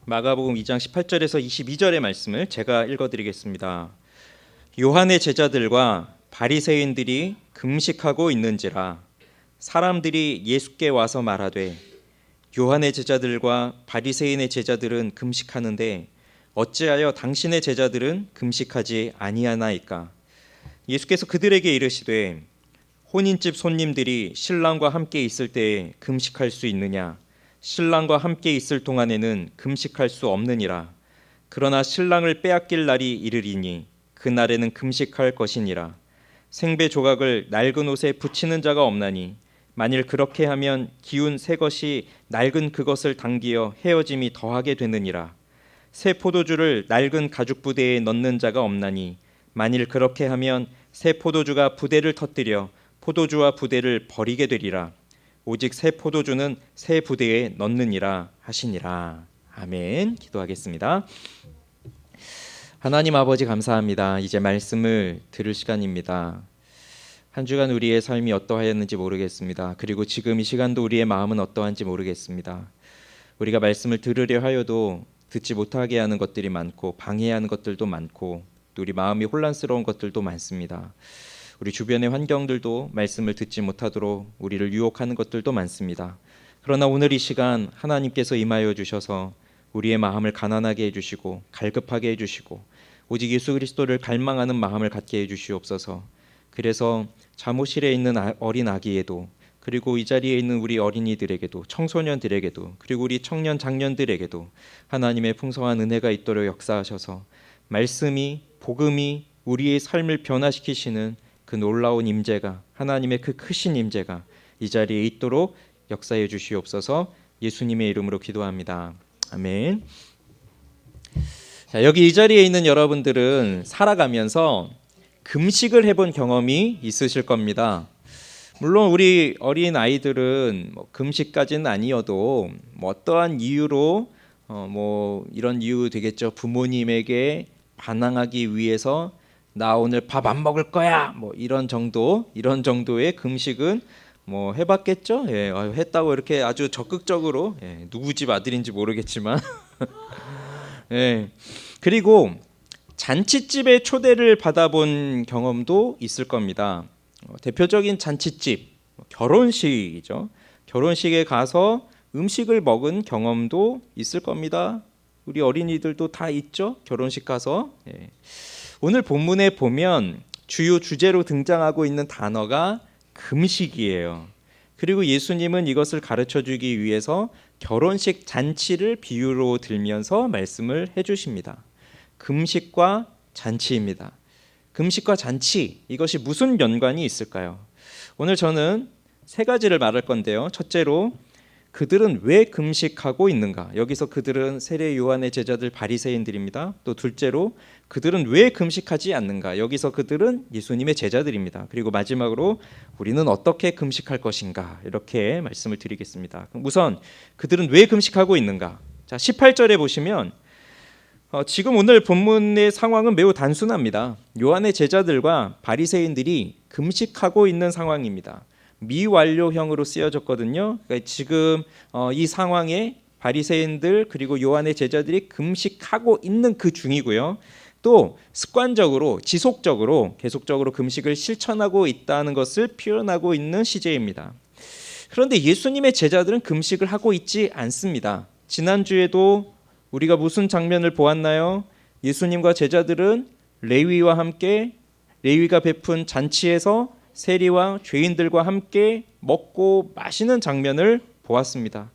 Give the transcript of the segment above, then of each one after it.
마가복음 2장 18절에서 22절의 말씀을 제가 읽어드리겠습니다. 요한의 제자들과 바리새인들이 금식하고 있는지라 사람들이 예수께 와서 말하되 요한의 제자들과 바리새인의 제자들은 금식하는데 어찌하여 당신의 제자들은 금식하지 아니하나이까? 예수께서 그들에게 이르시되 혼인집 손님들이 신랑과 함께 있을 때에 금식할 수 있느냐? 신랑과 함께 있을 동안에는 금식할 수 없느니라. 그러나 신랑을 빼앗길 날이 이르리니 그 날에는 금식할 것이니라. 생배 조각을 낡은 옷에 붙이는 자가 없나니 만일 그렇게 하면 기운 새 것이 낡은 그것을 당기어 헤어짐이 더하게 되느니라. 새 포도주를 낡은 가죽 부대에 넣는 자가 없나니 만일 그렇게 하면 새 포도주가 부대를 터뜨려 포도주와 부대를 버리게 되리라. 오직 새 포도주는 새 부대에 넣느니라 하시니라. 아멘. 기도하겠습니다. 하나님 아버지 감사합니다. 이제 말씀을 들을 시간입니다. 한 주간 우리의 삶이 어떠하였는지 모르겠습니다. 그리고 지금 이 시간도 우리의 마음은 어떠한지 모르겠습니다. 우리가 말씀을 들으려 하여도 듣지 못하게 하는 것들이 많고 방해하는 것들도 많고 또 우리 마음이 혼란스러운 것들도 많습니다. 우리 주변의 환경들도 말씀을 듣지 못하도록 우리를 유혹하는 것들도 많습니다. 그러나 오늘 이 시간 하나님께서 임하여 주셔서 우리의 마음을 가난하게 해주시고 갈급하게 해주시고 오직 예수 그리스도를 갈망하는 마음을 갖게 해주시옵소서. 그래서 잠옷실에 있는 어린 아기에도 그리고 이 자리에 있는 우리 어린이들에게도 청소년들에게도 그리고 우리 청년 장년들에게도 하나님의 풍성한 은혜가 있도록 역사하셔서 말씀이 복음이 우리의 삶을 변화시키시는 그 놀라운 임재가 하나님의 그 크신 임재가 이 자리에 있도록 역사해 주시옵소서. 예수님의 이름으로 기도합니다. 아멘. 자, 여기 이 자리에 있는 여러분들은 살아가면서 금식을 해본 경험이 있으실 겁니다. 물론 우리 어린 아이들은 금식까지는 아니어도 어떠한 이유로 이런 이유 되겠죠. 부모님에게 반항하기 위해서 나 오늘 밥 안 먹을 거야 이런 정도의 금식은 해봤겠죠. 예, 했다고 이렇게 아주 적극적으로 누구 집 아들인지 모르겠지만 예, 그리고 잔치집에 초대를 받아본 경험도 있을 겁니다. 대표적인 잔치집 결혼식이죠. 결혼식에 가서 음식을 먹은 경험도 있을 겁니다. 우리 어린이들도 다 있죠. 결혼식 가서. 예. 오늘 본문에 보면 주요 주제로 등장하고 있는 단어가 금식이에요. 그리고 예수님은 이것을 가르쳐주기 위해서 결혼식 잔치를 비유로 들면서 말씀을 해주십니다. 금식과 잔치입니다. 금식과 잔치, 이것이 무슨 연관이 있을까요? 오늘 저는 세 가지를 말할 건데요. 첫째로 그들은 왜 금식하고 있는가? 여기서 그들은 세례 요한의 제자들 바리새인들입니다. 또 둘째로 그들은 왜 금식하지 않는가? 여기서 그들은 예수님의 제자들입니다. 그리고 마지막으로 우리는 어떻게 금식할 것인가? 이렇게 말씀을 드리겠습니다. 우선 그들은 왜 금식하고 있는가? 자, 18절에 보시면 지금 오늘 본문의 상황은 매우 단순합니다. 요한의 제자들과 바리새인들이 금식하고 있는 상황입니다. 미완료형으로 쓰여졌거든요. 그러니까 지금 이 상황에 바리새인들 그리고 요한의 제자들이 금식하고 있는 그 중이고요. 또 습관적으로 지속적으로 계속적으로 금식을 실천하고 있다는 것을 표현하고 있는 시제입니다. 그런데 예수님의 제자들은 금식을 하고 있지 않습니다. 지난주에도 우리가 무슨 장면을 보았나요? 예수님과 제자들은 레위와 함께 레위가 베푼 잔치에서 세리와 죄인들과 함께 먹고 마시는 장면을 보았습니다.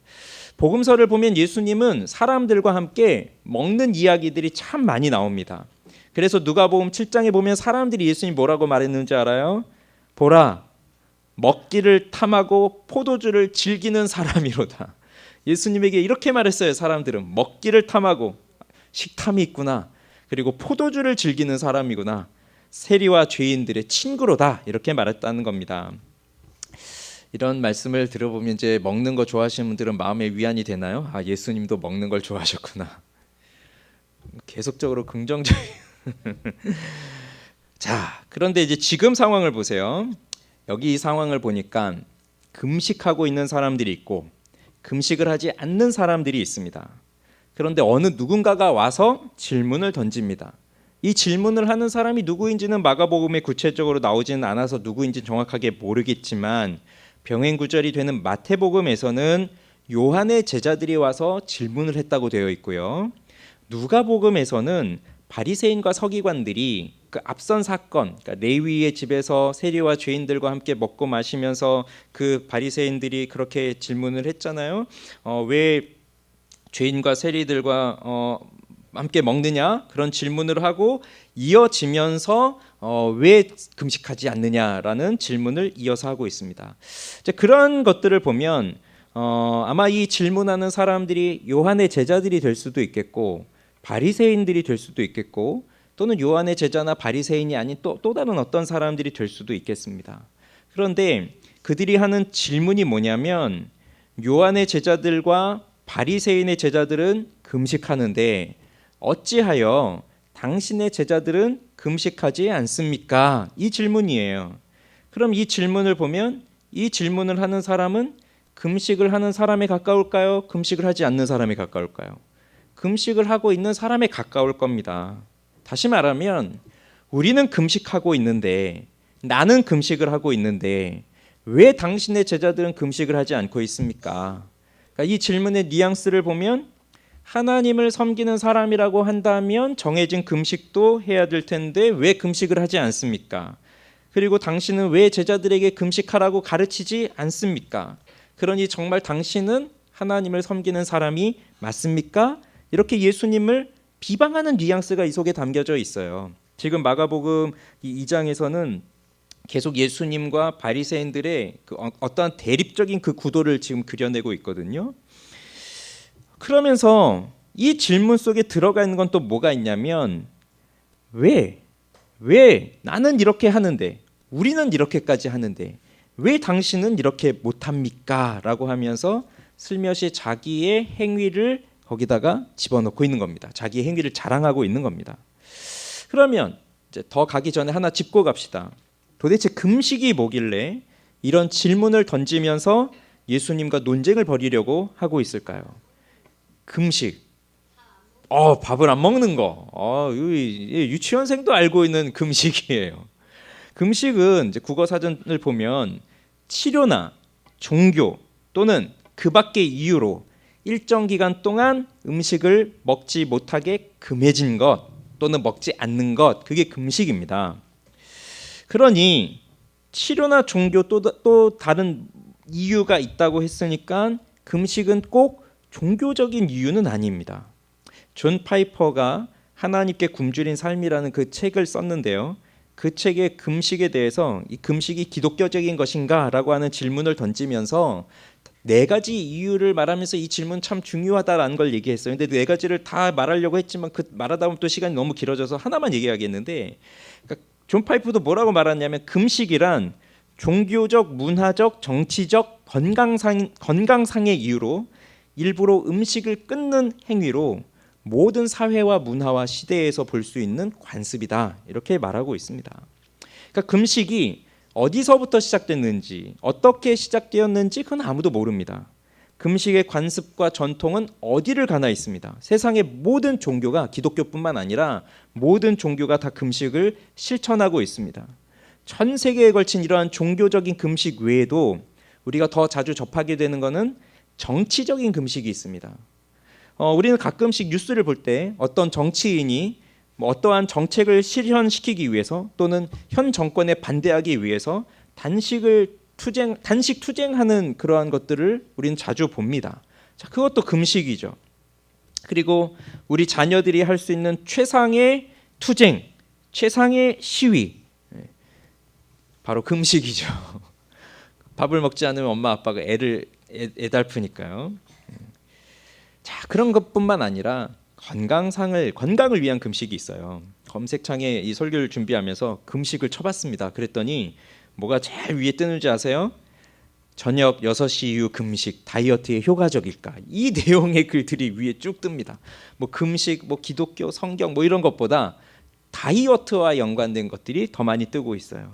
복음서를 보면 예수님은 사람들과 함께 먹는 이야기들이 참 많이 나옵니다. 그래서 누가복음 7장에 보면 사람들이 예수님 뭐라고 말했는지 알아요? 보라, 먹기를 탐하고 포도주를 즐기는 사람이로다. 예수님에게 이렇게 말했어요. 사람들은 먹기를 탐하고 식탐이 있구나. 그리고 포도주를 즐기는 사람이구나. 세리와 죄인들의 친구로다. 이렇게 말했다는 겁니다. 이런 말씀을 들어보면 이제 먹는 거 좋아하시는 분들은 마음의 위안이 되나요? 아, 예수님도 먹는 걸 좋아하셨구나. 계속적으로 긍정적인. 자, 그런데 이제 지금 상황을 보세요. 여기 이 상황을 보니까 금식하고 있는 사람들이 있고 금식을 하지 않는 사람들이 있습니다. 그런데 어느 누군가가 와서 질문을 던집니다. 이 질문을 하는 사람이 누구인지는 마가복음에 구체적으로 나오지는 않아서 누구인지 정확하게 모르겠지만 병행 구절이 되는 마태복음에서는 요한의 제자들이 와서 질문을 했다고 되어 있고요. 누가복음에서는 바리새인과 서기관들이 그 앞선 사건, 그러니까 레위의 집에서 세리와 죄인들과 함께 먹고 마시면서 그 바리새인들이 그렇게 질문을 했잖아요. 왜 죄인과 세리들과 함께 먹느냐 그런 질문을 하고 이어지면서 왜 금식하지 않느냐라는 질문을 이어서 하고 있습니다. 이제 그런 것들을 보면 아마 이 질문하는 사람들이 요한의 제자들이 될 수도 있겠고 바리새인들이 될 수도 있겠고 또는 요한의 제자나 바리새인이 아닌 또 다른 어떤 사람들이 될 수도 있겠습니다. 그런데 그들이 하는 질문이 뭐냐면 요한의 제자들과 바리새인의 제자들은 금식하는데 어찌하여 당신의 제자들은 금식하지 않습니까? 이 질문이에요. 그럼 이 질문을 보면 이 질문을 하는 사람은 금식을 하는 사람에 가까울까요? 금식을 하지 않는 사람에 가까울까요? 금식을 하고 있는 사람에 가까울 겁니다. 다시 말하면 우리는 금식하고 있는데 나는 금식을 하고 있는데 왜 당신의 제자들은 금식을 하지 않고 있습니까? 그러니까 이 질문의 뉘앙스를 보면 하나님을 섬기는 사람이라고 한다면 정해진 금식도 해야 될 텐데 왜 금식을 하지 않습니까? 그리고 당신은 왜 제자들에게 금식하라고 가르치지 않습니까? 그러니 정말 당신은 하나님을 섬기는 사람이 맞습니까? 이렇게 예수님을 비방하는 뉘앙스가 이 속에 담겨져 있어요. 지금 마가복음 2장에서는 계속 예수님과 바리새인들의 그 어떠한 대립적인 그 구도를 지금 그려내고 있거든요. 그러면서 이 질문 속에 들어가 있는 건 또 뭐가 있냐면 왜 나는 이렇게 하는데 우리는 이렇게까지 하는데 왜 당신은 이렇게 못합니까? 라고 하면서 슬며시 자기의 행위를 거기다가 집어넣고 있는 겁니다. 자기의 행위를 자랑하고 있는 겁니다. 그러면 이제 더 가기 전에 하나 짚고 갑시다. 도대체 금식이 뭐길래 이런 질문을 던지면서 예수님과 논쟁을 벌이려고 하고 있을까요? 금식. 밥을 안 먹는 거. 유치원생도 알고 있는 금식이에요. 금식은 이제 국어 사전을 보면 치료나 종교 또는 그 밖의 이유로 일정 기간 동안 음식을 먹지 못하게 금해진 것 또는 먹지 않는 것, 그게 금식입니다. 그러니 치료나 종교 또 다른 이유가 있다고 했으니까 금식은 꼭 종교적인 이유는 아닙니다. 존 파이퍼가 하나님께 굶주린 삶이라는 그 책을 썼는데요. 그 책의 금식에 대해서 이 금식이 기독교적인 것인가라고 하는 질문을 던지면서 4가지 이유를 말하면서 이 질문 참 중요하다라는 걸 얘기했어요. 근데 4가지를 다 말하려고 했지만 그 말하다 보면 또 시간이 너무 길어져서 하나만 얘기하겠는데, 그러니까 존 파이프도 뭐라고 말하냐면 금식이란 종교적, 문화적, 정치적, 건강상의 이유로 일부러 음식을 끊는 행위로 모든 사회와 문화와 시대에서 볼 수 있는 관습이다, 이렇게 말하고 있습니다. 그러니까 금식이 어디서부터 시작됐는지 어떻게 시작되었는지 그건 아무도 모릅니다. 금식의 관습과 전통은 어디를 가나 있습니다. 세상의 모든 종교가, 기독교뿐만 아니라 모든 종교가 다 금식을 실천하고 있습니다. 전 세계에 걸친 이러한 종교적인 금식 외에도 우리가 더 자주 접하게 되는 것은 정치적인 금식이 있습니다. 우리는 가끔씩 뉴스를 볼 때 어떤 정치인이 어떠한 정책을 실현시키기 위해서 또는 현 정권에 반대하기 위해서 단식 투쟁하는 그러한 것들을 우리는 자주 봅니다. 자, 그것도 금식이죠. 그리고 우리 자녀들이 할 수 있는 최상의 투쟁, 최상의 시위, 바로 금식이죠. 밥을 먹지 않으면 엄마 아빠가 애달프니까요. 자, 그런 것뿐만 아니라 건강을 위한 금식이 있어요. 검색창에 이 설교를 준비하면서 금식을 쳐봤습니다. 그랬더니 뭐가 제일 위에 뜨는지 아세요? 저녁 6시 이후 금식, 다이어트에 효과적일까? 이 내용의 글들이 위에 쭉 뜹니다. 뭐 금식, 뭐 기독교, 성경 뭐 이런 것보다 다이어트와 연관된 것들이 더 많이 뜨고 있어요.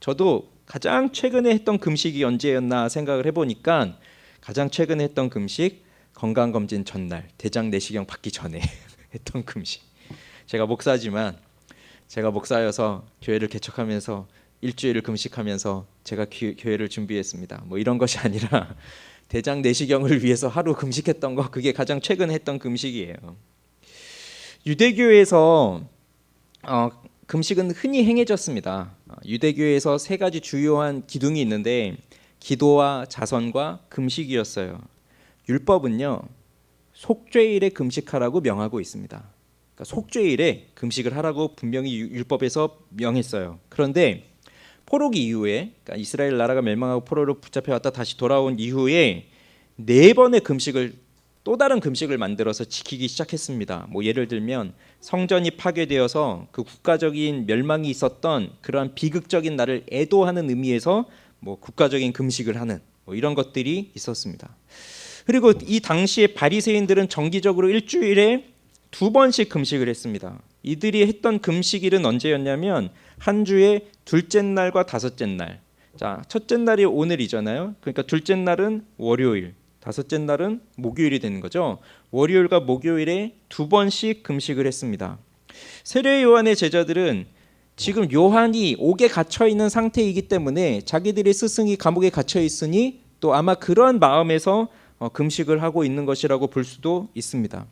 저도 가장 최근에 했던 금식이 언제였나 생각을 해보니까 가장 최근에 했던 금식 건강검진 전날, 대장 내시경 받기 전에 했던 금식. 제가 목사여서 교회를 개척하면서 일주일을 금식하면서 제가 교회를 준비했습니다. 뭐 이런 것이 아니라 대장 내시경을 위해서 하루 금식했던 거, 그게 가장 최근 했던 금식이에요. 유대교에서 금식은 흔히 행해졌습니다. 유대교에서 세 가지 주요한 기둥이 있는데 기도와 자선과 금식이었어요. 율법은요, 속죄일에 금식하라고 명하고 있습니다. 그러니까 속죄일에 금식을 하라고 분명히 율법에서 명했어요. 그런데 포로기 이후에, 그러니까 이스라엘 나라가 멸망하고 포로로 붙잡혀왔다 다시 돌아온 이후에 4번의 금식을, 또 다른 금식을 만들어서 지키기 시작했습니다. 뭐 예를 들면 성전이 파괴되어서 그 국가적인 멸망이 있었던 그러한 비극적인 날을 애도하는 의미에서 뭐 국가적인 금식을 하는 뭐 이런 것들이 있었습니다. 그리고 이 당시에 바리새인들은 정기적으로 일주일에 2번씩 금식을 했습니다. 이들이 했던 금식일은 언제였냐면 한 주의 둘째 날과 다섯째 날. 자, 첫째 날이 오늘이잖아요. 그러니까 둘째 날은 월요일, 다섯째 날은 목요일이 되는 거죠. 월요일과 목요일에 2번씩 금식을 했습니다. 세례 요한의 제자들은 지금 요한이 옥에 갇혀 있는 상태이기 때문에 자기들의 스승이 감옥에 갇혀 있으니 또 아마 그러한 마음에서 금식을 하고 있는 것이라고 볼 수도 있습니다.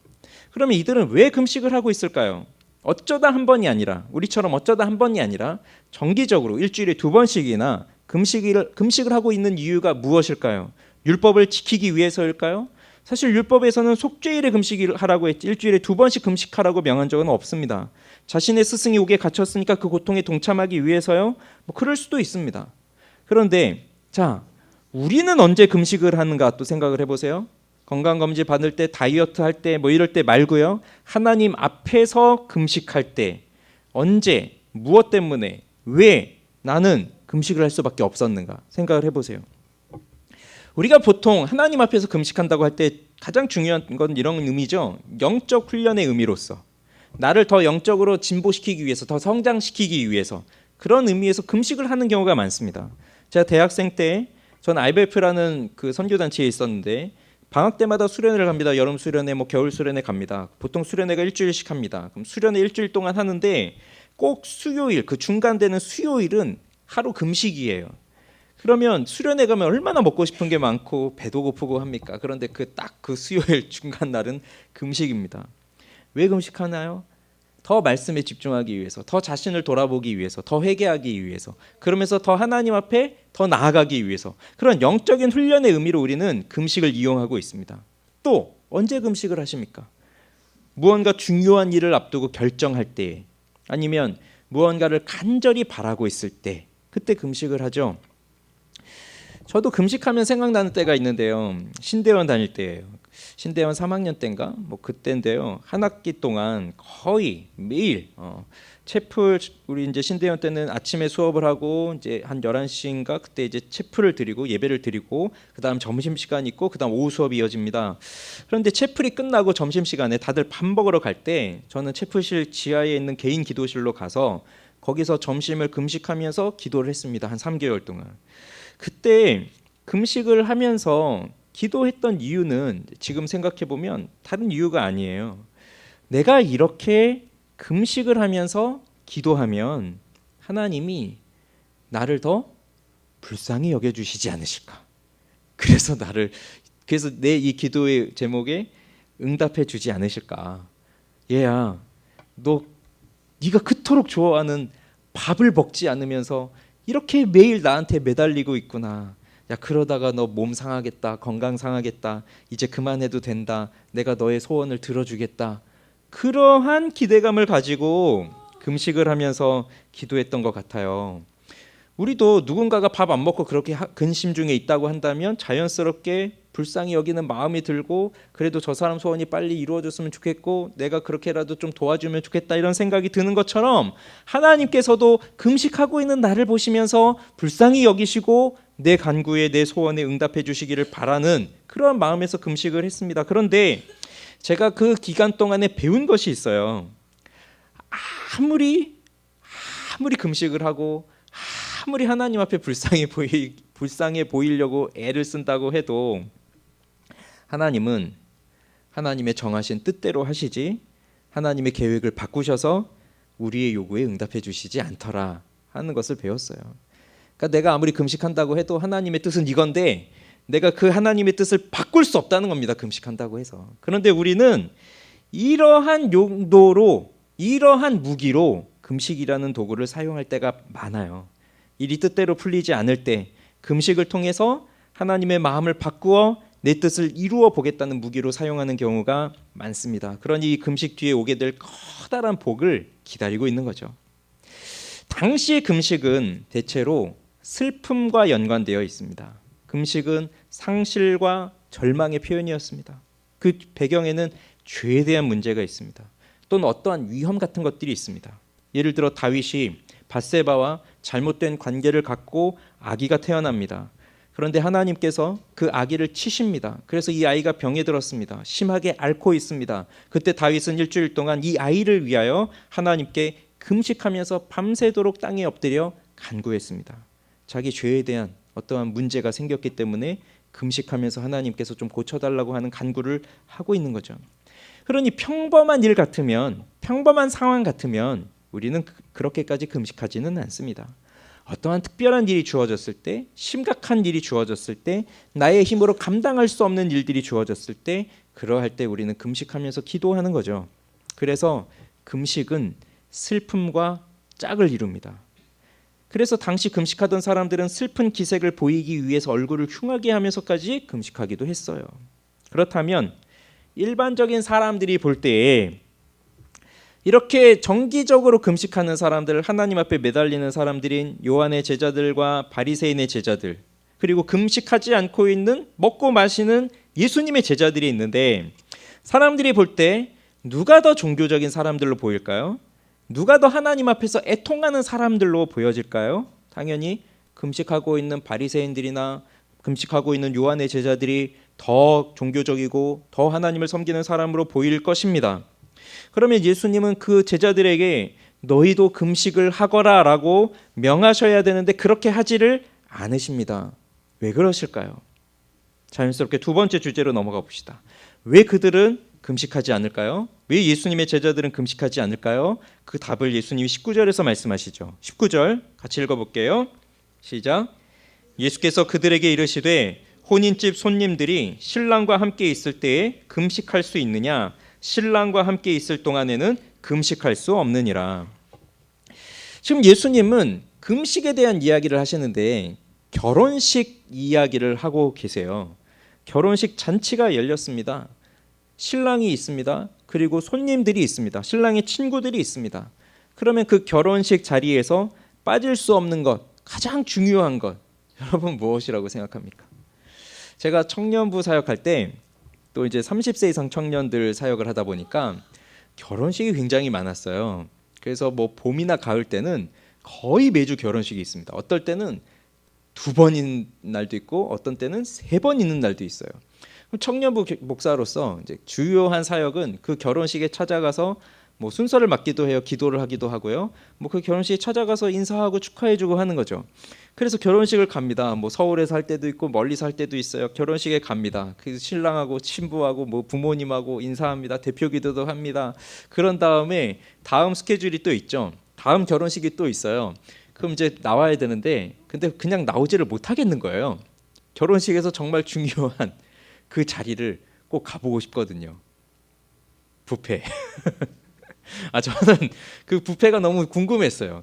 그러면 이들은 왜 금식을 하고 있을까요? 어쩌다 한 번이 아니라, 우리처럼 어쩌다 한 번이 아니라 정기적으로 일주일에 2번씩이나 금식을 하고 있는 이유가 무엇일까요? 율법을 지키기 위해서일까요? 사실 율법에서는 속죄일에 금식을 하라고 했지 일주일에 2번씩 금식하라고 명한 적은 없습니다. 자신의 스승이 옥에 갇혔으니까 그 고통에 동참하기 위해서요? 뭐 그럴 수도 있습니다. 그런데 자, 우리는 언제 금식을 하는가 또 생각을 해보세요. 건강검진 받을 때, 다이어트 할 때, 뭐 이럴 때 말고요. 하나님 앞에서 금식할 때 언제, 무엇 때문에, 왜 나는 금식을 할 수밖에 없었는가 생각을 해보세요. 우리가 보통 하나님 앞에서 금식한다고 할 때 가장 중요한 건 이런 의미죠. 영적 훈련의 의미로서 나를 더 영적으로 진보시키기 위해서, 더 성장시키기 위해서 그런 의미에서 금식을 하는 경우가 많습니다. 제가 대학생 때 전 IBF라는 그 선교단체에 있었는데 방학 때마다 수련회를 갑니다. 여름 수련회, 뭐 겨울 수련회 갑니다. 보통 수련회가 일주일씩 합니다. 그럼 수련회 일주일 동안 하는데 꼭 수요일, 그 중간 되는 수요일은 하루 금식이에요. 그러면 수련회 가면 얼마나 먹고 싶은 게 많고 배도 고프고 합니까? 그런데 그 수요일 중간 날은 금식입니다. 왜 금식하나요? 더 말씀에 집중하기 위해서, 더 자신을 돌아보기 위해서, 더 회개하기 위해서, 그러면서 더 하나님 앞에 더 나아가기 위해서, 그런 영적인 훈련의 의미로 우리는 금식을 이용하고 있습니다. 또 언제 금식을 하십니까? 무언가 중요한 일을 앞두고 결정할 때, 아니면 무언가를 간절히 바라고 있을 때, 그때 금식을 하죠. 저도 금식하면 생각나는 때가 있는데요. 신대원 다닐 때예요. 신대원 3학년 때인가 뭐 그때인데요. 한 학기 동안 거의 매일 채플, 우리 이제 신대원 때는 아침에 수업을 하고 이제 한 11시인가 그때 이제 채플을 드리고 예배를 드리고 그다음 점심 시간 있고 그다음 오후 수업이 이어집니다. 그런데 채플이 끝나고 점심 시간에 다들 밥 먹으러 갈 때 저는 채플실 지하에 있는 개인 기도실로 가서 거기서 점심을 금식하면서 기도를 했습니다. 한 3개월 동안. 그때 금식을 하면서 기도했던 이유는 지금 생각해 보면 다른 이유가 아니에요. 내가 이렇게 금식을 하면서 기도하면 하나님이 나를 더 불쌍히 여겨 주시지 않으실까? 그래서 내 이 기도의 제목에 응답해 주지 않으실까? 얘야, 네가 그토록 좋아하는 밥을 먹지 않으면서 이렇게 매일 나한테 매달리고 있구나. 야, 그러다가 너 몸 상하겠다, 건강 상하겠다, 이제 그만해도 된다, 내가 너의 소원을 들어주겠다, 그러한 기대감을 가지고 금식을 하면서 기도했던 것 같아요. 우리도 누군가가 밥 안 먹고 그렇게 근심 중에 있다고 한다면 자연스럽게 불쌍히 여기는 마음이 들고 그래도 저 사람 소원이 빨리 이루어졌으면 좋겠고 내가 그렇게라도 좀 도와주면 좋겠다 이런 생각이 드는 것처럼 하나님께서도 금식하고 있는 나를 보시면서 불쌍히 여기시고 내 간구에 내 소원에 응답해 주시기를 바라는 그런 마음에서 금식을 했습니다. 그런데 제가 그 기간 동안에 배운 것이 있어요. 아무리 금식을 하고 아무리 하나님 앞에 불쌍해 보이려고 애를 쓴다고 해도 하나님은 하나님의 정하신 뜻대로 하시지 하나님의 계획을 바꾸셔서 우리의 요구에 응답해 주시지 않더라 하는 것을 배웠어요. 그러니까 내가 아무리 금식한다고 해도 하나님의 뜻은 이건데 내가 그 하나님의 뜻을 바꿀 수 없다는 겁니다. 금식한다고 해서. 그런데 우리는 이러한 용도로 이러한 무기로 금식이라는 도구를 사용할 때가 많아요. 일이 뜻대로 풀리지 않을 때 금식을 통해서 하나님의 마음을 바꾸어 내 뜻을 이루어 보겠다는 무기로 사용하는 경우가 많습니다. 그러니 이 금식 뒤에 오게 될 커다란 복을 기다리고 있는 거죠. 당시 금식은 대체로 슬픔과 연관되어 있습니다. 금식은 상실과 절망의 표현이었습니다. 그 배경에는 죄에 대한 문제가 있습니다. 또는 어떠한 위험 같은 것들이 있습니다. 예를 들어 다윗이 밧세바와 잘못된 관계를 갖고 아기가 태어납니다. 그런데 하나님께서 그 아기를 치십니다. 그래서 이 아이가 병에 들었습니다. 심하게 앓고 있습니다. 그때 다윗은 일주일 동안 이 아이를 위하여 하나님께 금식하면서 밤새도록 땅에 엎드려 간구했습니다. 자기 죄에 대한 어떠한 문제가 생겼기 때문에 금식하면서 하나님께서 좀 고쳐달라고 하는 간구를 하고 있는 거죠. 그러니 평범한 일 같으면, 평범한 상황 같으면 우리는 그렇게까지 금식하지는 않습니다. 어떠한 특별한 일이 주어졌을 때, 심각한 일이 주어졌을 때, 나의 힘으로 감당할 수 없는 일들이 주어졌을 때, 그러할 때 우리는 금식하면서 기도하는 거죠. 그래서 금식은 슬픔과 짝을 이룹니다. 그래서 당시 금식하던 사람들은 슬픈 기색을 보이기 위해서 얼굴을 흉하게 하면서까지 금식하기도 했어요. 그렇다면 일반적인 사람들이 볼 때에 이렇게 정기적으로 금식하는 사람들, 하나님 앞에 매달리는 사람들인 요한의 제자들과 바리새인의 제자들, 그리고 금식하지 않고 있는 먹고 마시는 예수님의 제자들이 있는데 사람들이 볼 때 누가 더 종교적인 사람들로 보일까요? 누가 더 하나님 앞에서 애통하는 사람들로 보여질까요? 당연히 금식하고 있는 바리새인들이나 금식하고 있는 요한의 제자들이 더 종교적이고 더 하나님을 섬기는 사람으로 보일 것입니다. 그러면 예수님은 그 제자들에게 너희도 금식을 하거라 라고 명하셔야 되는데 그렇게 하지를 않으십니다. 왜 그러실까요? 자연스럽게 두 번째 주제로 넘어가 봅시다. 왜 그들은 금식하지 않을까요? 왜 예수님의 제자들은 금식하지 않을까요? 그 답을 예수님이 19절에서 말씀하시죠. 19절 같이 읽어볼게요. 시작. 예수께서 그들에게 이르시되 혼인집 손님들이 신랑과 함께 있을 때에 금식할 수 있느냐? 신랑과 함께 있을 동안에는 금식할 수 없느니라. 지금 예수님은 금식에 대한 이야기를 하시는데 결혼식 이야기를 하고 계세요. 결혼식 잔치가 열렸습니다. 신랑이 있습니다. 그리고 손님들이 있습니다. 신랑의 친구들이 있습니다. 그러면 그 결혼식 자리에서 빠질 수 없는 것, 가장 중요한 것, 여러분 무엇이라고 생각합니까? 제가 청년부 사역할 때 또 이제 30세 이상 청년들 사역을 하다 보니까 결혼식이 굉장히 많았어요. 그래서 뭐 봄이나 가을 때는 거의 매주 결혼식이 있습니다. 어떨 때는 2번인 날도 있고 어떤 때는 3번 있는 날도 있어요. 청년부 목사로서 이제 주요한 사역은 그 결혼식에 찾아가서 뭐 순서를 맡기도 해요. 기도를 하기도 하고요. 뭐 그 결혼식에 찾아가서 인사하고 축하해주고 하는 거죠. 그래서 결혼식을 갑니다. 뭐 서울에서 할 때도 있고 멀리서 할 때도 있어요. 결혼식에 갑니다. 그래서 신랑하고 신부하고 뭐 부모님하고 인사합니다. 대표 기도도 합니다. 그런 다음에 다음 스케줄이 또 있죠. 다음 결혼식이 또 있어요. 그럼 이제 나와야 되는데 근데 그냥 나오지를 못하겠는 거예요. 결혼식에서 정말 중요한 그 자리를 꼭 가보고 싶거든요. 뷔페. 저는 그 뷔페가 너무 궁금했어요.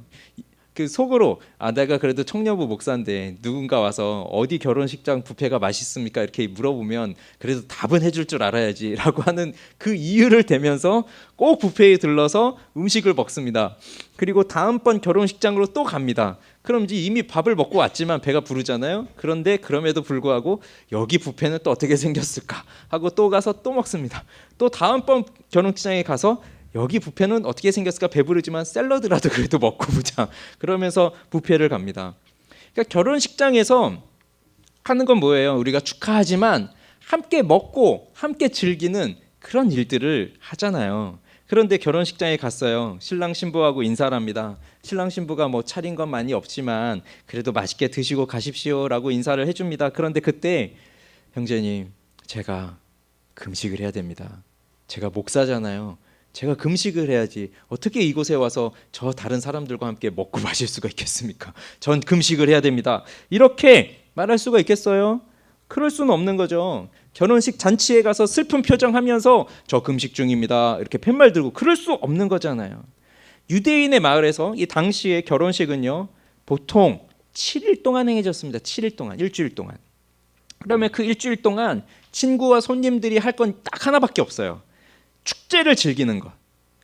그 속으로 내가 그래도 청년부 목사인데 누군가 와서 어디 결혼식장 뷔페가 맛있습니까? 이렇게 물어보면 그래도 답은 해줄 줄 알아야지라고 하는 그 이유를 대면서 꼭 뷔페에 들러서 음식을 먹습니다. 그리고 다음번 결혼식장으로 또 갑니다. 그럼 이제 이미 밥을 먹고 왔지만 배가 부르잖아요. 그런데 그럼에도 불구하고 여기 뷔페는 또 어떻게 생겼을까 하고 또 가서 또 먹습니다. 또 다음번 결혼식장에 가서 여기 뷔페는 어떻게 생겼을까 배부르지만 샐러드라도 그래도 먹고 보자. 그러면서 뷔페를 갑니다. 그러니까 결혼식장에서 하는 건 뭐예요? 우리가 축하하지만 함께 먹고 함께 즐기는 그런 일들을 하잖아요. 그런데 결혼식장에 갔어요. 신랑 신부하고 인사를 합니다. 신랑 신부가 뭐 차린 건 많이 없지만 그래도 맛있게 드시고 가십시오라고 인사를 해줍니다. 그런데 그때 형제님 제가 금식을 해야 됩니다. 제가 목사잖아요. 제가 금식을 해야지 어떻게 이곳에 와서 저 다른 사람들과 함께 먹고 마실 수가 있겠습니까? 전 금식을 해야 됩니다. 이렇게 말할 수가 있겠어요? 그럴 수는 없는 거죠. 결혼식 잔치에 가서 슬픈 표정하면서 저 금식 중입니다 이렇게 팻말 들고 그럴 수 없는 거잖아요. 유대인의 마을에서 이 당시의 결혼식은요 보통 7일 동안 행해졌습니다. 7일 동안, 일주일 동안. 그러면 그 일주일 동안 친구와 손님들이 할 건 딱 하나밖에 없어요. 축제를 즐기는 것,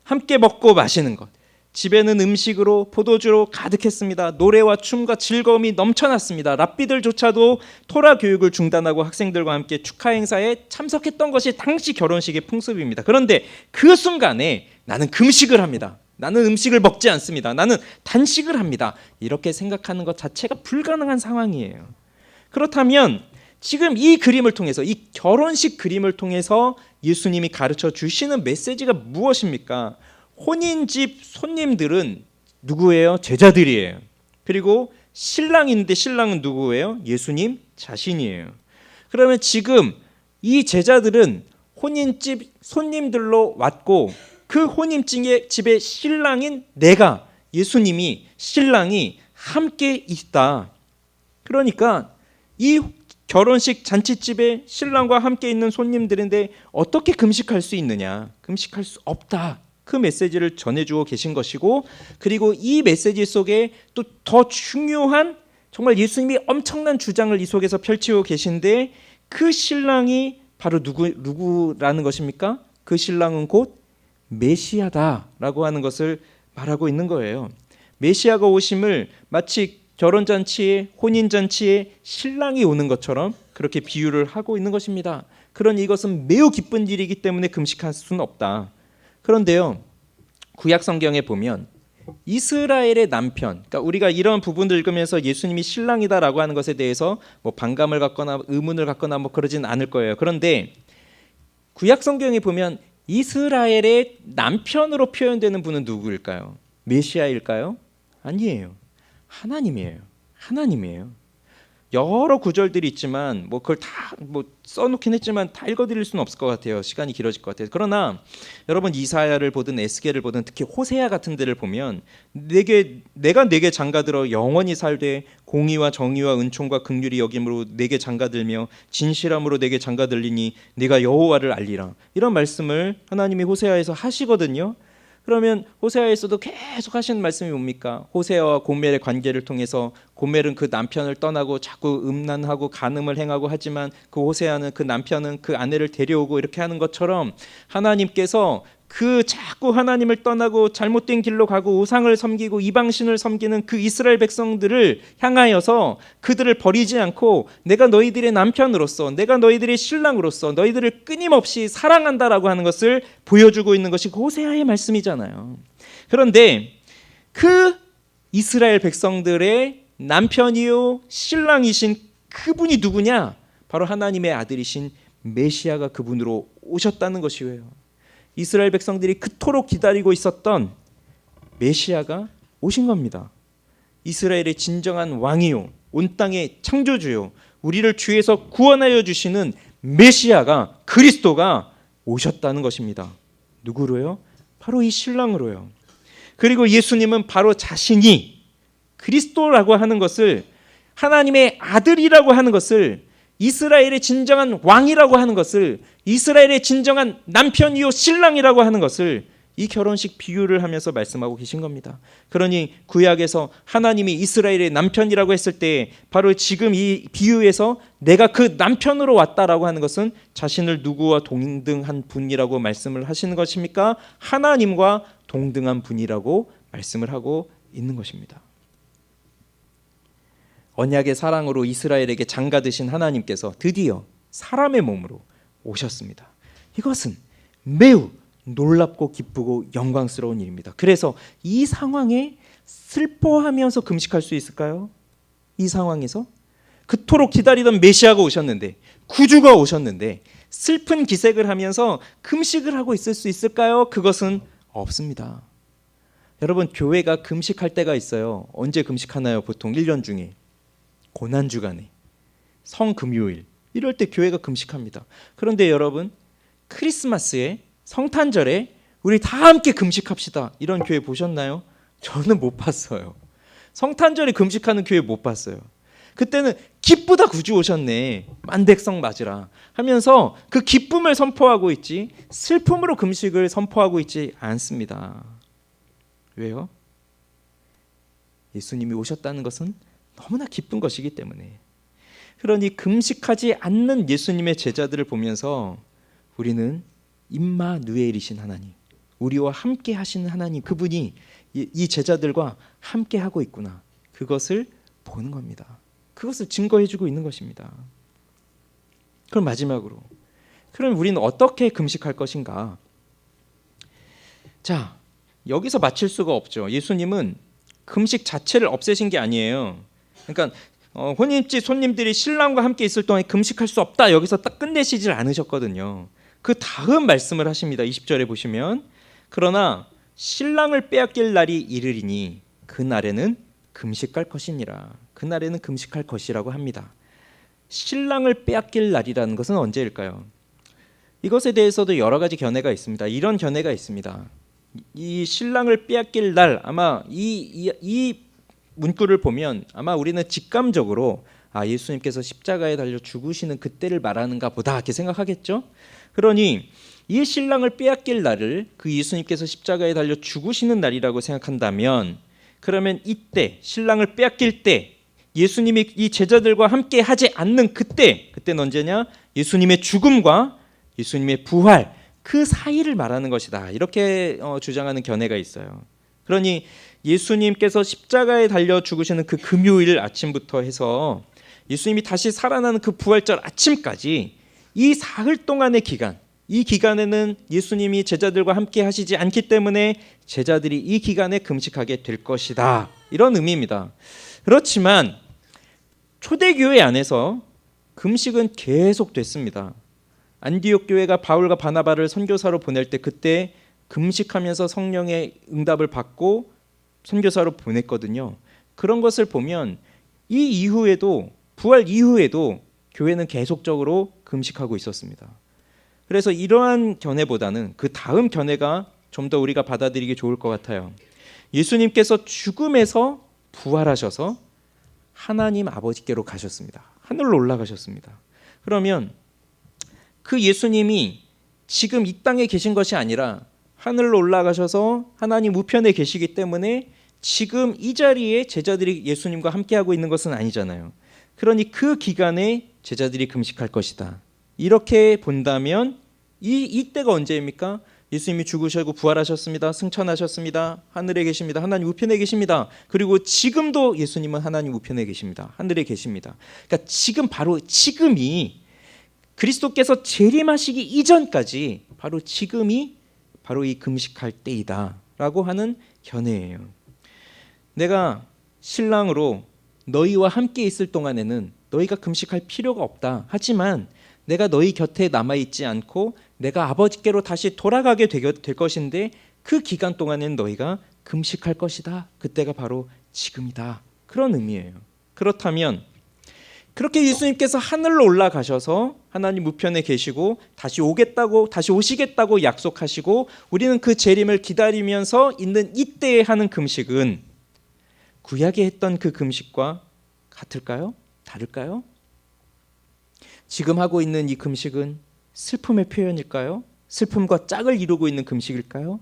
함께 먹고 마시는 것. 집에는 음식으로 포도주로 가득했습니다. 노래와 춤과 즐거움이 넘쳐났습니다. 랍비들조차도 토라 교육을 중단하고 학생들과 함께 축하 행사에 참석했던 것이 당시 결혼식의 풍습입니다. 그런데 그 순간에 나는 금식을 합니다. 나는 음식을 먹지 않습니다. 나는 단식을 합니다. 이렇게 생각하는 것 자체가 불가능한 상황이에요. 그렇다면 지금 이 그림을 통해서, 이 결혼식 그림을 통해서 예수님이 가르쳐 주시는 메시지가 무엇입니까? 혼인집 손님들은 누구예요? 제자들이에요. 그리고 신랑인데 신랑은 누구예요? 예수님 자신이에요. 그러면 지금 이 제자들은 혼인집 손님들로 왔고 그 혼인집에 신랑인 내가, 예수님이, 신랑이 함께 있다. 그러니까 이 결혼식 잔치집에 신랑과 함께 있는 손님들인데 어떻게 금식할 수 있느냐? 금식할 수 없다. 그 메시지를 전해주고 계신 것이고, 그리고 이 메시지 속에 또 더 중요한 정말 예수님이 엄청난 주장을 이 속에서 펼치고 계신데 그 신랑이 바로 누구라는 것입니까? 그 신랑은 곧 메시아다라고 하는 것을 말하고 있는 거예요. 메시아가 오심을 마치 결혼잔치에, 혼인잔치에 신랑이 오는 것처럼 그렇게 비유를 하고 있는 것입니다. 그러니 이것은 매우 기쁜 일이기 때문에 금식할 수는 없다. 그런데요, 구약 성경에 보면 이스라엘의 남편, 그러니까 우리가 이런 부분을 읽으면서 예수님이 신랑이다라고 하는 것에 대해서 뭐 반감을 갖거나 의문을 갖거나 뭐 그러진 않을 거예요. 그런데 구약 성경에 보면 이스라엘의 남편으로 표현되는 분은 누구일까요? 메시아일까요? 아니에요. 하나님이에요. 하나님이에요. 여러 구절들이 있지만 뭐 그걸 다 뭐 써놓긴 했지만 다 읽어드릴 수는 없을 것 같아요. 시간이 길어질 것 같아요. 그러나 여러분 이사야를 보든 에스겔을 보든 특히 호세아 같은 데를 보면 내가 내게 장가들어 영원히 살되 공의와 정의와 은총과 긍휼이 여김으로 내게 장가들며 진실함으로 내게 장가들리니 내가 여호와를 알리라. 이런 말씀을 하나님이 호세아에서 하시거든요. 그러면 호세아에서도 계속 하시는 말씀이 뭡니까? 호세아와 고멜의 관계를 통해서 고멜은 그 남편을 떠나고 자꾸 음란하고 간음을 행하고 하지만 그 호세아는 그 남편은 그 아내를 데려오고 이렇게 하는 것처럼 하나님께서 그 자꾸 하나님을 떠나고 잘못된 길로 가고 우상을 섬기고 이방신을 섬기는 그 이스라엘 백성들을 향하여서 그들을 버리지 않고 내가 너희들의 남편으로서, 내가 너희들의 신랑으로서 너희들을 끊임없이 사랑한다라고 하는 것을 보여주고 있는 것이 그 호세아의 말씀이잖아요. 그런데 그 이스라엘 백성들의 남편이요 신랑이신 그분이 누구냐? 바로 하나님의 아들이신 메시아가 그분으로 오셨다는 것이에요. 이스라엘 백성들이 그토록 기다리고 있었던 메시아가 오신 겁니다. 이스라엘의 진정한 왕이요, 온 땅의 창조주요, 우리를 죄에서 구원하여 주시는 메시아가, 그리스도가 오셨다는 것입니다. 누구로요? 바로 이 신랑으로요. 그리고 예수님은 바로 자신이 그리스도라고 하는 것을, 하나님의 아들이라고 하는 것을, 이스라엘의 진정한 왕이라고 하는 것을, 이스라엘의 진정한 남편이요 신랑이라고 하는 것을 이 결혼식 비유를 하면서 말씀하고 계신 겁니다. 그러니 구약에서 하나님이 이스라엘의 남편이라고 했을 때 바로 지금 이 비유에서 내가 그 남편으로 왔다라고 하는 것은 자신을 누구와 동등한 분이라고 말씀을 하시는 것입니까? 하나님과 동등한 분이라고 말씀을 하고 있는 것입니다. 언약의 사랑으로 이스라엘에게 장가드신 하나님께서 드디어 사람의 몸으로 오셨습니다. 이것은 매우 놀랍고 기쁘고 영광스러운 일입니다. 그래서 이 상황에 슬퍼하면서 금식할 수 있을까요? 이 상황에서 그토록 기다리던 메시아가 오셨는데, 구주가 오셨는데 슬픈 기색을 하면서 금식을 하고 있을 수 있을까요? 그것은 없습니다. 여러분, 교회가 금식할 때가 있어요. 언제 금식하나요? 보통 1년 중에 고난주간에, 성금요일, 이럴 때 교회가 금식합니다. 그런데 여러분, 크리스마스에 성탄절에 우리 다 함께 금식합시다 이런 교회 보셨나요? 저는 못 봤어요. 성탄절에 금식하는 교회 못 봤어요. 그때는 기쁘다 구주 오셨네 만백성 맞으라 하면서 그 기쁨을 선포하고 있지 슬픔으로 금식을 선포하고 있지 않습니다. 왜요? 예수님이 오셨다는 것은 너무나 기쁜 것이기 때문에. 그러니 금식하지 않는 예수님의 제자들을 보면서 우리는 임마누엘이신 하나님, 우리와 함께 하시는 하나님, 그분이 이 제자들과 함께 하고 있구나, 그것을 보는 겁니다. 그것을 증거해주고 있는 것입니다. 그럼 마지막으로, 그럼 우리는 어떻게 금식할 것인가? 자, 여기서 마칠 수가 없죠. 예수님은 금식 자체를 없애신 게 아니에요. 그러니까 혼인집 손님들이 신랑과 함께 있을 동안 금식할 수 없다, 여기서 딱 끝내시질 않으셨거든요. 그 다음 말씀을 하십니다. 20절에 보시면, 그러나 신랑을 빼앗길 날이 이르리니 그날에는 금식할 것이니라. 그날에는 금식할 것이라고 합니다. 신랑을 빼앗길 날이라는 것은 언제일까요? 이것에 대해서도 여러 가지 견해가 있습니다. 이런 견해가 있습니다. 이 신랑을 빼앗길 날, 아마 이 문구를 보면 아마 우리는 직감적으로 예수님께서 십자가에 달려 죽으시는 그때를 말하는가 보다 이렇게 생각하겠죠. 그러니 이 신랑을 빼앗길 날을 그 예수님께서 십자가에 달려 죽으시는 날이라고 생각한다면, 그러면 이때 신랑을 빼앗길 때 예수님이 이 제자들과 함께 하지 않는 그때는 언제냐? 예수님의 죽음과 예수님의 부활, 그 사이를 말하는 것이다, 이렇게 주장하는 견해가 있어요. 그러니 예수님께서 십자가에 달려 죽으시는 그 금요일 아침부터 해서 예수님이 다시 살아나는 그 부활절 아침까지 이 사흘 동안의 기간, 이 기간에는 예수님이 제자들과 함께 하시지 않기 때문에 제자들이 이 기간에 금식하게 될 것이다, 이런 의미입니다. 그렇지만 초대교회 안에서 금식은 계속 됐습니다. 안디옥 교회가 바울과 바나바를 선교사로 보낼 때 그때 금식하면서 성령의 응답을 받고 선교사로 보냈거든요. 그런 것을 보면 이 이후에도, 부활 이후에도 교회는 계속적으로 금식하고 있었습니다. 그래서 이러한 견해보다는 그 다음 견해가 좀 더 우리가 받아들이기 좋을 것 같아요. 예수님께서 죽음에서 부활하셔서 하나님 아버지께로 가셨습니다. 하늘로 올라가셨습니다. 그러면 그 예수님이 지금 이 땅에 계신 것이 아니라 하늘로 올라가셔서 하나님 우편에 계시기 때문에 지금 이 자리에 제자들이 예수님과 함께하고 있는 것은 아니잖아요. 그러니 그 기간에 제자들이 금식할 것이다, 이렇게 본다면 이때가 언제입니까? 예수님이 죽으시고 부활하셨습니다. 승천하셨습니다. 하늘에 계십니다. 하나님 우편에 계십니다. 그리고 지금도 예수님은 하나님 우편에 계십니다. 하늘에 계십니다. 그러니까 지금, 바로 지금이, 그리스도께서 재림하시기 이전까지 바로 지금이 바로 이 금식할 때이다 라고 하는 견해예요. 내가 신랑으로 너희와 함께 있을 동안에는 너희가 금식할 필요가 없다. 하지만 내가 너희 곁에 남아있지 않고 내가 아버지께로 다시 돌아가게 될 것인데 그 기간 동안에는 너희가 금식할 것이다. 그때가 바로 지금이다. 그런 의미예요. 그렇다면 그렇게 예수님께서 하늘로 올라가셔서 하나님 우편에 계시고 다시 오시겠다고 약속하시고 우리는 그 재림을 기다리면서 있는 이때에 하는 금식은 구약에 했던 그 금식과 같을까요? 다를까요? 지금 하고 있는 이 금식은 슬픔의 표현일까요? 슬픔과 짝을 이루고 있는 금식일까요?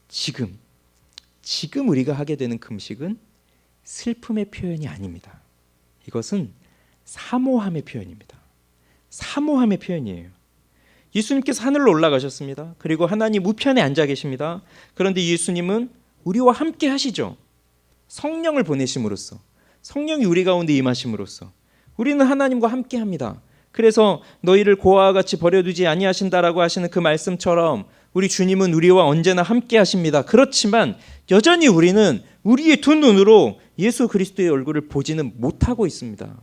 지금 우리가 하게 되는 금식은 슬픔의 표현이 아닙니다. 이것은 사모함의 표현입니다. 사모함의 표현이에요. 예수님께서 하늘로 올라가셨습니다. 그리고 하나님 우편에 앉아 계십니다. 그런데 예수님은 우리와 함께 하시죠. 성령을 보내심으로써, 성령이 우리 가운데 임하심으로써 우리는 하나님과 함께 합니다. 그래서 너희를 고아와 같이 버려두지 아니하신다라고 하시는 그 말씀처럼 우리 주님은 우리와 언제나 함께 하십니다. 그렇지만 여전히 우리는 우리의 두 눈으로 예수 그리스도의 얼굴을 보지는 못하고 있습니다.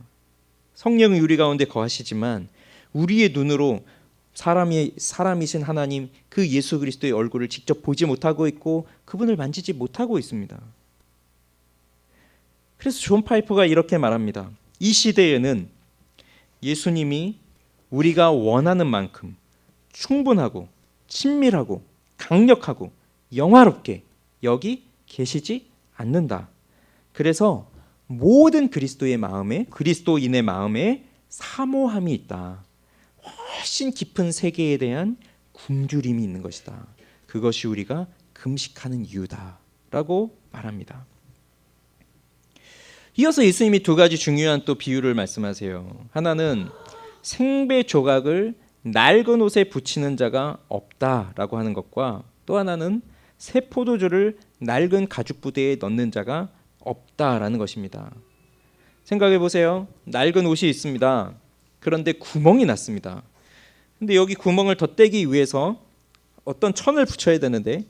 성령이 우리 가운데 거하시지만 우리의 눈으로 사람이신 하나님, 그 예수 그리스도의 얼굴을 직접 보지 못하고 있고 그분을 만지지 못하고 있습니다. 그래서 존 파이퍼가 이렇게 말합니다. 이 시대에는 예수님이 우리가 원하는 만큼 충분하고 친밀하고 강력하고 영화롭게 여기 계시지 않는다. 그래서 모든 그리스도인의 마음에 사모함이 있다. 훨씬 깊은 세계에 대한 굶주림이 있는 것이다. 그것이 우리가 금식하는 이유다라고 말합니다. 이어서 예수님이 두 가지 중요한 또 비유를 말씀하세요. 하나는 생배 조각을 낡은 옷에 붙이는 자가 없다라고 하는 것과 또 하나는 새 포도주를 낡은 가죽 부대에 넣는 자가 없다라는 것입니다. 생각해 보세요. 낡은 옷이 있습니다. 그런데 구멍이 났습니다. 근데 여기 구멍을 덧대기 위해서 어떤 천을 붙여야 되는데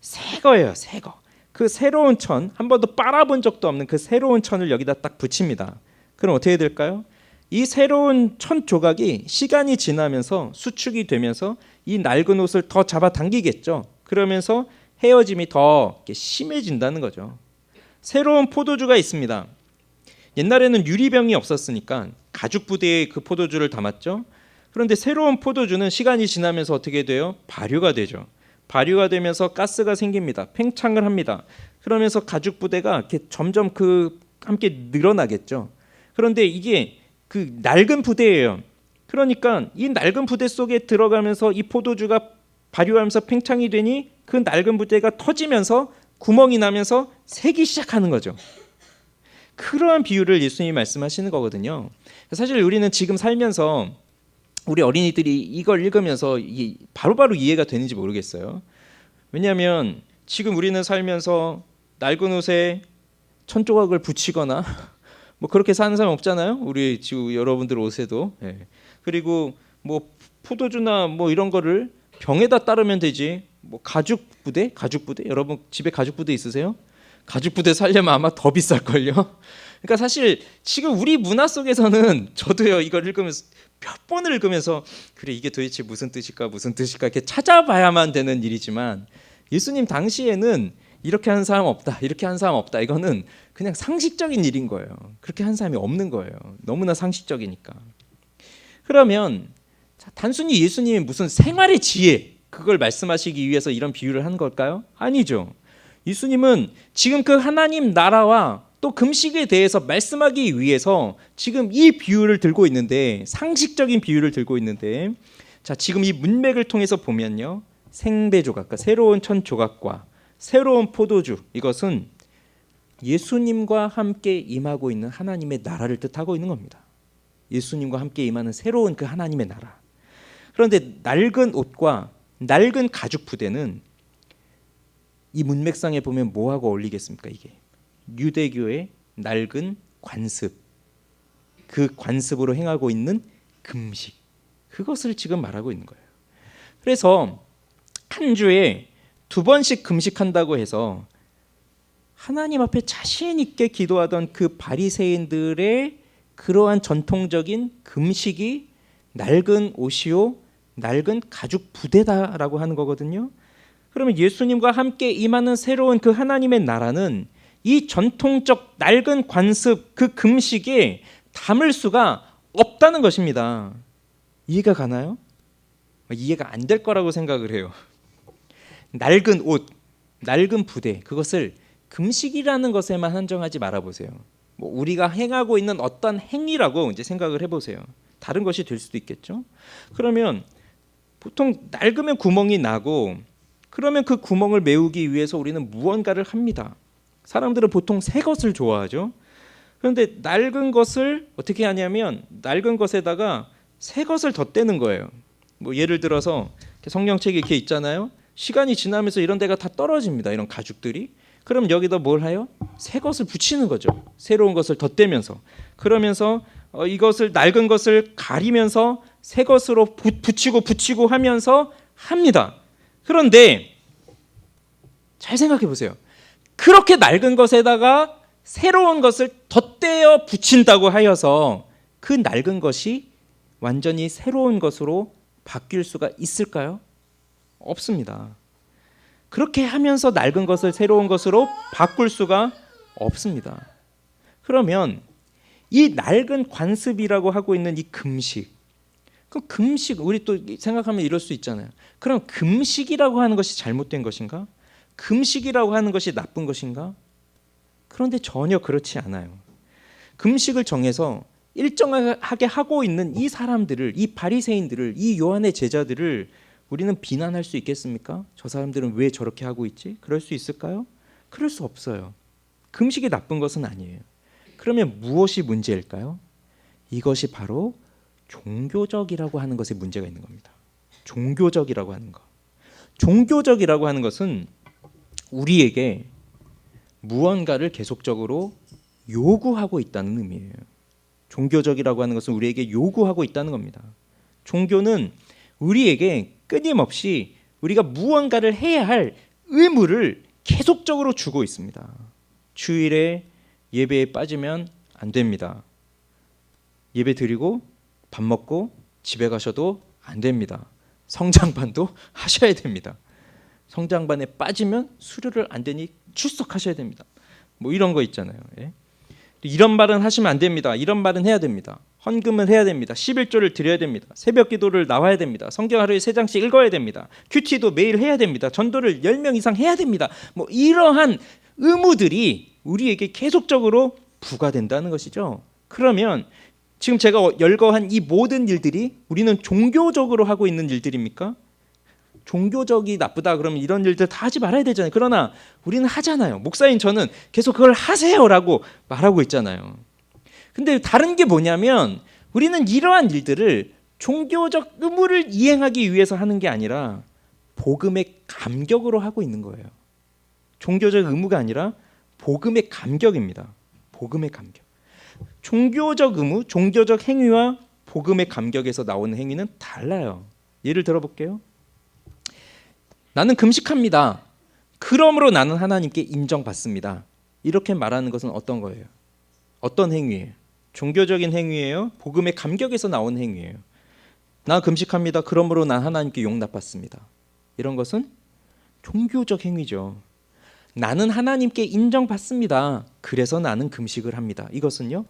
새 거예요. 새 거. 그 새로운 천, 한 번도 빨아본 적도 없는 그 새로운 천을 여기다 딱 붙입니다. 그럼 어떻게 될까요? 이 새로운 천 조각이 시간이 지나면서 수축이 되면서 이 낡은 옷을 더 잡아당기겠죠. 그러면서 헤어짐이 더 심해진다는 거죠. 새로운 포도주가 있습니다. 옛날에는 유리병이 없었으니까 가죽 부대에 그 포도주를 담았죠. 그런데 새로운 포도주는 시간이 지나면서 어떻게 돼요? 발효가 되죠. 발효가 되면서 가스가 생깁니다. 팽창을 합니다. 그러면서 가죽 부대가 이렇게 점점 함께 늘어나겠죠. 그런데 이게 그 낡은 부대예요. 그러니까 이 낡은 부대 속에 들어가면서 이 포도주가 발효하면서 팽창이 되니 그 낡은 부대가 터지면서 구멍이 나면서 새기 시작하는 거죠. 그러한 비유를 예수님이 말씀하시는 거거든요. 사실 우리는 지금 살면서 우리 어린이들이 이걸 읽으면서 바로바로 이해가 되는지 모르겠어요. 왜냐하면 지금 우리는 살면서 낡은 옷에 천조각을 붙이거나 뭐 그렇게 사는 사람 없잖아요. 우리 지금 여러분들 옷에도. 그리고 뭐 포도주나 뭐 이런 거를 병에다 따르면 되지. 뭐 가죽 부대 여러분 집에 가죽 부대 있으세요? 가죽 부대 살려면 아마 더 비쌀 걸요. 그러니까 사실 지금 우리 문화 속에서는 저도요 이걸 읽으면서 몇 번을 읽으면서 그래 이게 도대체 무슨 뜻일까 이렇게 찾아봐야만 되는 일이지만 예수님 당시에는 이렇게 하는 사람 없다, 이렇게 하는 사람 없다. 이거는 그냥 상식적인 일인 거예요. 그렇게 하는 사람이 없는 거예요. 너무나 상식적이니까. 그러면 단순히 예수님이 무슨 생활의 지혜 그걸 말씀하시기 위해서 이런 비유를 한 걸까요? 아니죠. 예수님은 지금 그 하나님 나라와 또 금식에 대해서 말씀하기 위해서 지금 이 비유를 들고 있는데 상식적인 비유를 들고 있는데 자 지금 이 문맥을 통해서 보면요. 생배 조각과 새로운 천 조각과 새로운 포도주 이것은 예수님과 함께 임하고 있는 하나님의 나라를 뜻하고 있는 겁니다. 예수님과 함께 임하는 새로운 그 하나님의 나라. 그런데 낡은 옷과 낡은 가죽 부대는 이 문맥상에 보면 뭐하고 어울리겠습니까? 이게 유대교의 낡은 관습, 그 관습으로 행하고 있는 금식, 그것을 지금 말하고 있는 거예요. 그래서 한 주에 2번씩 금식한다고 해서 하나님 앞에 자신 있게 기도하던 그 바리새인들의 그러한 전통적인 금식이 낡은 옷이요, 낡은 가죽 부대다라고 하는 거거든요. 그러면 예수님과 함께 임하는 새로운 그 하나님의 나라는 이 전통적 낡은 관습 그 금식에 담을 수가 없다는 것입니다. 이해가 가나요? 이해가 안 될 거라고 생각을 해요. 낡은 옷, 낡은 부대 그것을 금식이라는 것에만 한정하지 말아보세요. 뭐 우리가 행하고 있는 어떤 행위라고 이제 생각을 해보세요. 다른 것이 될 수도 있겠죠. 그러면 보통 낡으면 구멍이 나고 그러면 그 구멍을 메우기 위해서 우리는 무언가를 합니다. 사람들은 보통 새 것을 좋아하죠. 그런데 낡은 것을 어떻게 하냐면 낡은 것에다가 새 것을 덧대는 거예요. 뭐 예를 들어서 성경책에 이렇게 있잖아요. 시간이 지나면서 이런 데가 다 떨어집니다. 이런 가죽들이. 그럼 여기다 뭘 해요? 새 것을 붙이는 거죠. 새로운 것을 덧대면서. 그러면서 이것을 낡은 것을 가리면서 새 것으로 붙이고 하면서 합니다. 그런데 잘 생각해 보세요. 그렇게 낡은 것에다가 새로운 것을 덧대어 붙인다고 하여서 그 낡은 것이 완전히 새로운 것으로 바뀔 수가 있을까요? 없습니다. 그렇게 하면서 낡은 것을 새로운 것으로 바꿀 수가 없습니다. 그러면 이 낡은 관습이라고 하고 있는 이 금식, 그럼 금식, 우리 또 생각하면 이럴 수 있잖아요. 그럼 금식이라고 하는 것이 잘못된 것인가? 금식이라고 하는 것이 나쁜 것인가? 그런데 전혀 그렇지 않아요. 금식을 정해서 일정하게 하고 있는 이 사람들을, 이 바리새인들을, 이 요한의 제자들을 우리는 비난할 수 있겠습니까? 저 사람들은 왜 저렇게 하고 있지? 그럴 수 있을까요? 그럴 수 없어요. 금식이 나쁜 것은 아니에요. 그러면 무엇이 문제일까요? 이것이 바로 종교적이라고 하는 것에 문제가 있는 겁니다. 종교적이라고 하는 것. 종교적이라고 하는 것은 우리에게 무언가를 계속적으로 요구하고 있다는 의미예요. 종교적이라고 하는 것은 우리에게 요구하고 있다는 겁니다. 종교는 우리에게 끊임없이 우리가 무언가를 해야 할 의무를 계속적으로 주고 있습니다. 주일에 예배에 빠지면 안 됩니다. 예배 드리고 밥 먹고 집에 가셔도 안 됩니다. 성장반도 하셔야 됩니다. 성장반에 빠지면 수료를 안 되니 출석하셔야 됩니다. 뭐 이런 거 있잖아요. 예? 이런 말은 하시면 안 됩니다. 이런 말은 해야 됩니다. 헌금을 해야 됩니다. 11조를 드려야 됩니다. 새벽 기도를 나와야 됩니다. 성경 하루에 3장씩 읽어야 됩니다. 큐티도 매일 해야 됩니다. 전도를 10명 이상 해야 됩니다. 뭐 이러한 의무들이 우리에게 계속적으로 부과된다는 것이죠. 그러면 지금 제가 열거한 이 모든 일들이 우리는 종교적으로 하고 있는 일들입니까? 종교적이 나쁘다 그러면 이런 일들 다 하지 말아야 되잖아요. 그러나 우리는 하잖아요. 목사인 저는 계속 그걸 하세요라고 말하고 있잖아요. 근데 다른 게 뭐냐면 우리는 이러한 일들을 종교적 의무를 이행하기 위해서 하는 게 아니라 복음의 감격으로 하고 있는 거예요. 종교적 의무가 아니라 복음의 감격입니다. 복음의 감격. 종교적 의무, 종교적 행위와 복음의 감격에서 나오는 행위는 달라요. 예를 들어볼게요. 나는 금식합니다. 그러므로 나는 하나님께 인정받습니다. 이렇게 말하는 것은 어떤 거예요? 어떤 행위예요? 종교적인 행위예요? 복음의 감격에서 나오는 행위예요? 나 금식합니다. 그러므로 난 하나님께 용납받습니다. 이런 것은 종교적 행위죠. 나는 하나님께 인정받습니다. 그래서 나는 금식을 합니다. 이것은요?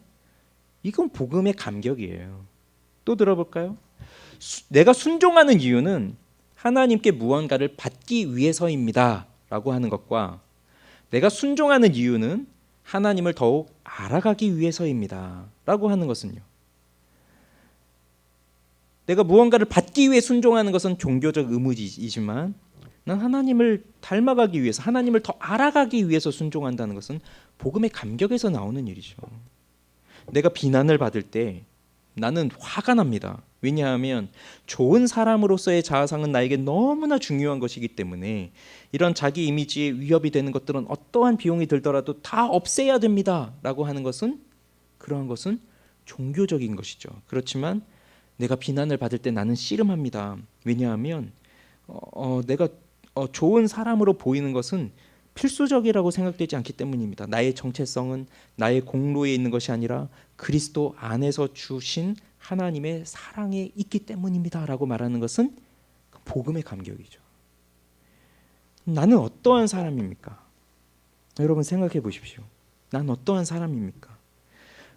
이건 복음의 감격이에요. 또 들어볼까요? 내가 순종하는 이유는 하나님께 무언가를 받기 위해서입니다 라고 하는 것과 내가 순종하는 이유는 하나님을 더욱 알아가기 위해서입니다 라고 하는 것은요, 내가 무언가를 받기 위해 순종하는 것은 종교적 의무이지만 난 하나님을 닮아가기 위해서, 하나님을 더 알아가기 위해서 순종한다는 것은 복음의 감격에서 나오는 일이죠. 내가 비난을 받을 때 나는 화가 납니다. 왜냐하면 좋은 사람으로서의 자아상은 나에게 너무나 중요한 것이기 때문에 이런 자기 이미지에 위협이 되는 것들은 어떠한 비용이 들더라도 다 없애야 됩니다 라고 하는 것은, 그러한 것은 종교적인 것이죠. 그렇지만 내가 비난을 받을 때 나는 씨름합니다. 왜냐하면 내가 좋은 사람으로 보이는 것은 필수적이라고 생각되지 않기 때문입니다. 나의 정체성은 나의 공로에 있는 것이 아니라 그리스도 안에서 주신 하나님의 사랑에 있기 때문입니다 라고 말하는 것은 복음의 감격이죠. 나는 어떠한 사람입니까? 여러분 생각해 보십시오. 난 어떠한 사람입니까?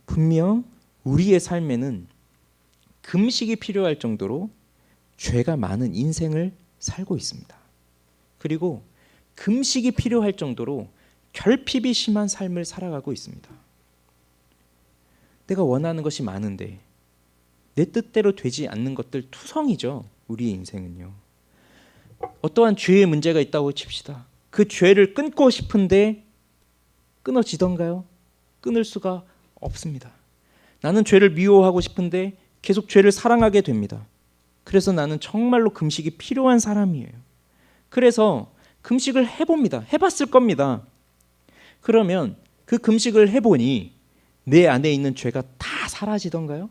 분명 우리의 삶에는 금식이 필요할 정도로 죄가 많은 인생을 살고 있습니다. 그리고 금식이 필요할 정도로 결핍이 심한 삶을 살아가고 있습니다. 내가 원하는 것이 많은데 내 뜻대로 되지 않는 것들 투성이죠. 우리의 인생은요. 어떠한 죄의 문제가 있다고 칩시다. 그 죄를 끊고 싶은데 끊어지던가요? 끊을 수가 없습니다. 나는 죄를 미워하고 싶은데 계속 죄를 사랑하게 됩니다. 그래서 나는 정말로 금식이 필요한 사람이에요. 그래서 금식을 해봅니다. 해봤을 겁니다. 그러면 그 금식을 해보니 내 안에 있는 죄가 다 사라지던가요?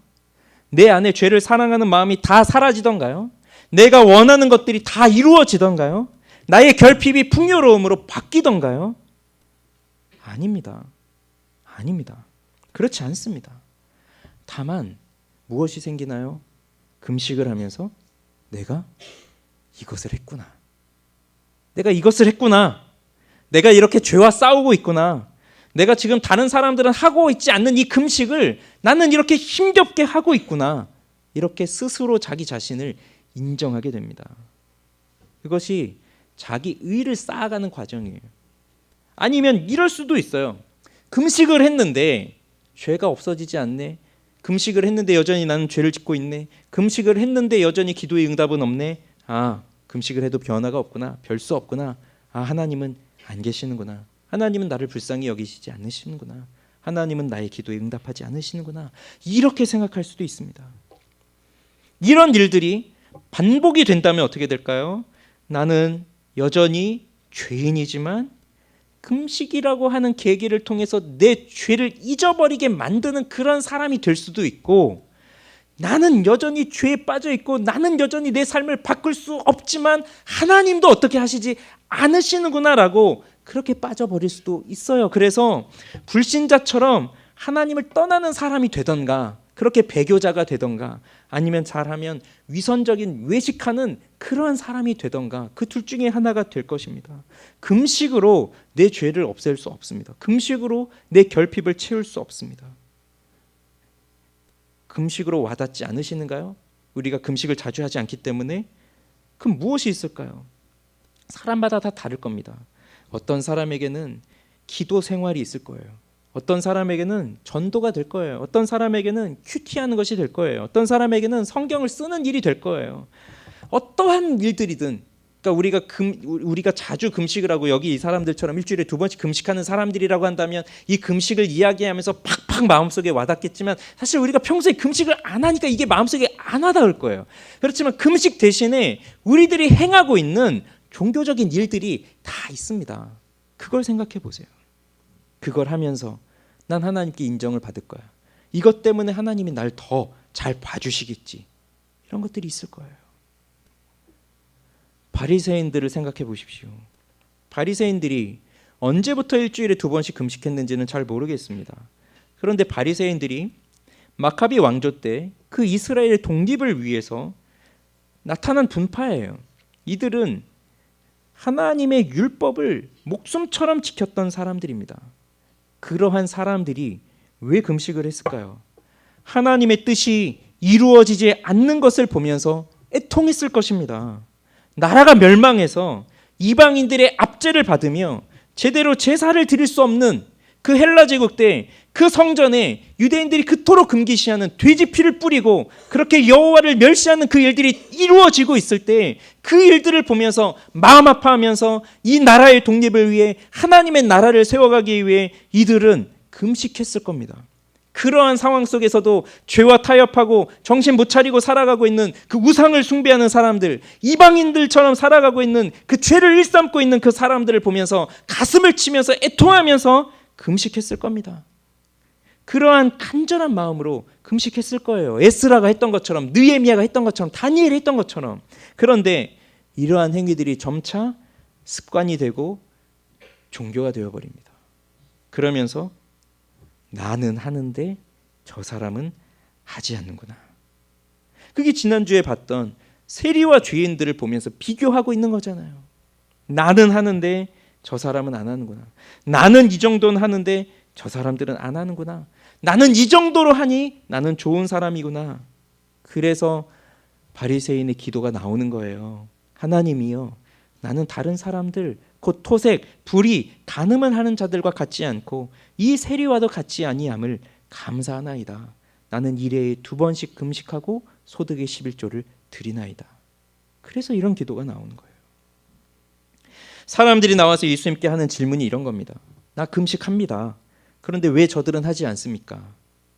내 안에 죄를 사랑하는 마음이 다 사라지던가요? 내가 원하는 것들이 다 이루어지던가요? 나의 결핍이 풍요로움으로 바뀌던가요? 아닙니다. 아닙니다. 그렇지 않습니다. 다만 무엇이 생기나요? 금식을 하면서 내가 이것을 했구나. 내가 이것을 했구나. 내가 이렇게 죄와 싸우고 있구나. 내가 지금 다른 사람들은 하고 있지 않는 이 금식을 나는 이렇게 힘겹게 하고 있구나. 이렇게 스스로 자기 자신을 인정하게 됩니다. 그것이 자기 의를 쌓아가는 과정이에요. 아니면 이럴 수도 있어요. 금식을 했는데 죄가 없어지지 않네. 금식을 했는데 여전히 나는 죄를 짓고 있네. 금식을 했는데 여전히 기도의 응답은 없네. 아, 금식을 해도 변화가 없구나. 별 수 없구나. 아, 하나님은 안 계시는구나. 하나님은 나를 불쌍히 여기시지 않으시는구나. 하나님은 나의 기도에 응답하지 않으시는구나. 이렇게 생각할 수도 있습니다. 이런 일들이 반복이 된다면 어떻게 될까요? 나는 여전히 죄인이지만 금식이라고 하는 계기를 통해서 내 죄를 잊어버리게 만드는 그런 사람이 될 수도 있고, 나는 여전히 죄에 빠져 있고 나는 여전히 내 삶을 바꿀 수 없지만 하나님도 어떻게 하시지 않으시는구나라고 그렇게 빠져버릴 수도 있어요. 그래서 불신자처럼 하나님을 떠나는 사람이 되던가, 그렇게 배교자가 되던가, 아니면 잘하면 위선적인 외식하는 그러한 사람이 되던가, 그 둘 중에 하나가 될 것입니다. 금식으로 내 죄를 없앨 수 없습니다. 금식으로 내 결핍을 채울 수 없습니다. 금식으로 와닿지 않으시는가요? 우리가 금식을 자주 하지 않기 때문에. 그럼 무엇이 있을까요? 사람마다 다 다를 겁니다. 어떤 사람에게는 기도 생활이 있을 거예요. 어떤 사람에게는 전도가 될 거예요. 어떤 사람에게는 큐티하는 것이 될 거예요. 어떤 사람에게는 성경을 쓰는 일이 될 거예요. 어떠한 일들이든, 그러니까 우리가 자주 금식을 하고 여기 이 사람들처럼 일주일에 2번씩 금식하는 사람들이라고 한다면 이 금식을 이야기하면서 팍팍 마음속에 와닿겠지만, 사실 우리가 평소에 금식을 안 하니까 이게 마음속에 안 와닿을 거예요. 그렇지만 금식 대신에 우리들이 행하고 있는 종교적인 일들이 다 있습니다. 그걸 생각해 보세요. 그걸 하면서 난 하나님께 인정을 받을 거야. 이것 때문에 하나님이 날 더 잘 봐주시겠지. 이런 것들이 있을 거예요. 바리새인들을 생각해 보십시오. 바리새인들이 언제부터 일주일에 2번씩 금식했는지는 잘 모르겠습니다. 그런데 바리새인들이 마카비 왕조 때 그 이스라엘의 독립을 위해서 나타난 분파예요. 이들은 하나님의 율법을 목숨처럼 지켰던 사람들입니다. 그러한 사람들이 왜 금식을 했을까요? 하나님의 뜻이 이루어지지 않는 것을 보면서 애통했을 것입니다. 나라가 멸망해서 이방인들의 압제를 받으며 제대로 제사를 드릴 수 없는 그 헬라 제국 때 그 성전에 유대인들이 그토록 금기시하는 돼지 피를 뿌리고 그렇게 여호와를 멸시하는 그 일들이 이루어지고 있을 때, 그 일들을 보면서 마음 아파하면서 이 나라의 독립을 위해 하나님의 나라를 세워가기 위해 이들은 금식했을 겁니다. 그러한 상황 속에서도 죄와 타협하고 정신 못 차리고 살아가고 있는 그 우상을 숭배하는 사람들, 이방인들처럼 살아가고 있는 그 죄를 일삼고 있는 그 사람들을 보면서 가슴을 치면서 애통하면서 금식했을 겁니다. 그러한 간절한 마음으로 금식했을 거예요. 에스라가 했던 것처럼, 느헤미야가 했던 것처럼, 다니엘이 했던 것처럼. 그런데 이러한 행위들이 점차 습관이 되고 종교가 되어버립니다. 그러면서 나는 하는데 저 사람은 하지 않는구나. 그게 지난주에 봤던 세리와 죄인들을 보면서 비교하고 있는 거잖아요. 나는 하는데 저 사람은 안 하는구나. 나는 이 정도는 하는데 저 사람들은 안 하는구나. 나는 이 정도로 하니 나는 좋은 사람이구나. 그래서 바리새인의 기도가 나오는 거예요. 하나님이요, 나는 다른 사람들, 곧 토색, 불의, 간음을 하는 자들과 같지 않고 이 세리와도 같지 아니함을 감사하나이다. 나는 일해에 2번씩 금식하고 소득의 11조를 드리나이다. 그래서 이런 기도가 나오는 거예요. 사람들이 나와서 예수님께 하는 질문이 이런 겁니다. 나 금식합니다. 그런데 왜 저들은 하지 않습니까?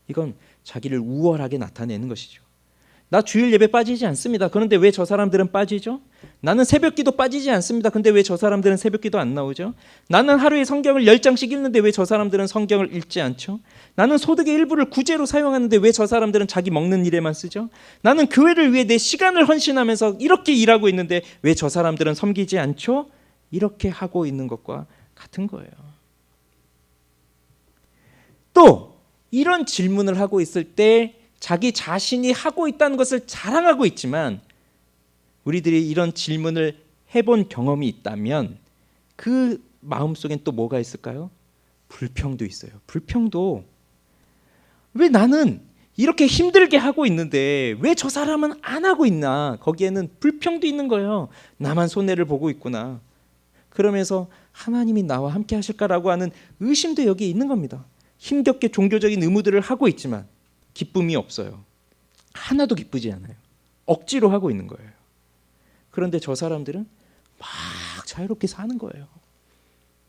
이건 자기를 우월하게 나타내는 것이죠. 나 주일 예배 빠지지 않습니다. 그런데 왜 저 사람들은 빠지죠? 나는 새벽기도 빠지지 않습니다. 근데 왜 저 사람들은 새벽기도 안 나오죠? 나는 하루에 성경을 10장씩 읽는데 왜 저 사람들은 성경을 읽지 않죠? 나는 소득의 일부를 구제로 사용하는데 왜 저 사람들은 자기 먹는 일에만 쓰죠? 나는 교회를 위해 내 시간을 헌신하면서 이렇게 일하고 있는데 왜 저 사람들은 섬기지 않죠? 이렇게 하고 있는 것과 같은 거예요. 또 이런 질문을 하고 있을 때 자기 자신이 하고 있다는 것을 자랑하고 있지만, 우리들이 이런 질문을 해본 경험이 있다면 그 마음속엔 또 뭐가 있을까요? 불평도 있어요. 불평도, 왜 나는 이렇게 힘들게 하고 있는데 왜 저 사람은 안 하고 있나? 거기에는 불평도 있는 거예요. 나만 손해를 보고 있구나. 그러면서 하나님이 나와 함께 하실까라고 하는 의심도 여기에 있는 겁니다. 힘겹게 종교적인 의무들을 하고 있지만 기쁨이 없어요. 하나도 기쁘지 않아요. 억지로 하고 있는 거예요. 그런데 저 사람들은 막 자유롭게 사는 거예요.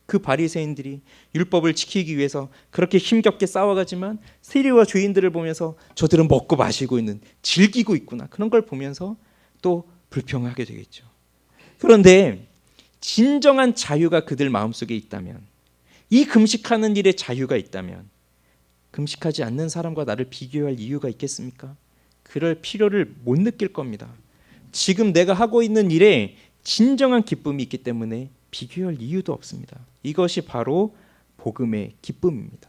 그 바리새인들이 율법을 지키기 위해서 그렇게 힘겹게 싸워가지만 세리와 죄인들을 보면서 저들은 먹고 마시고 있는, 즐기고 있구나, 그런 걸 보면서 또 불평하게 되겠죠. 그런데 진정한 자유가 그들 마음속에 있다면, 이 금식하는 일에 자유가 있다면 금식하지 않는 사람과 나를 비교할 이유가 있겠습니까? 그럴 필요를 못 느낄 겁니다. 지금 내가 하고 있는 일에 진정한 기쁨이 있기 때문에 비교할 이유도 없습니다. 이것이 바로 복음의 기쁨입니다.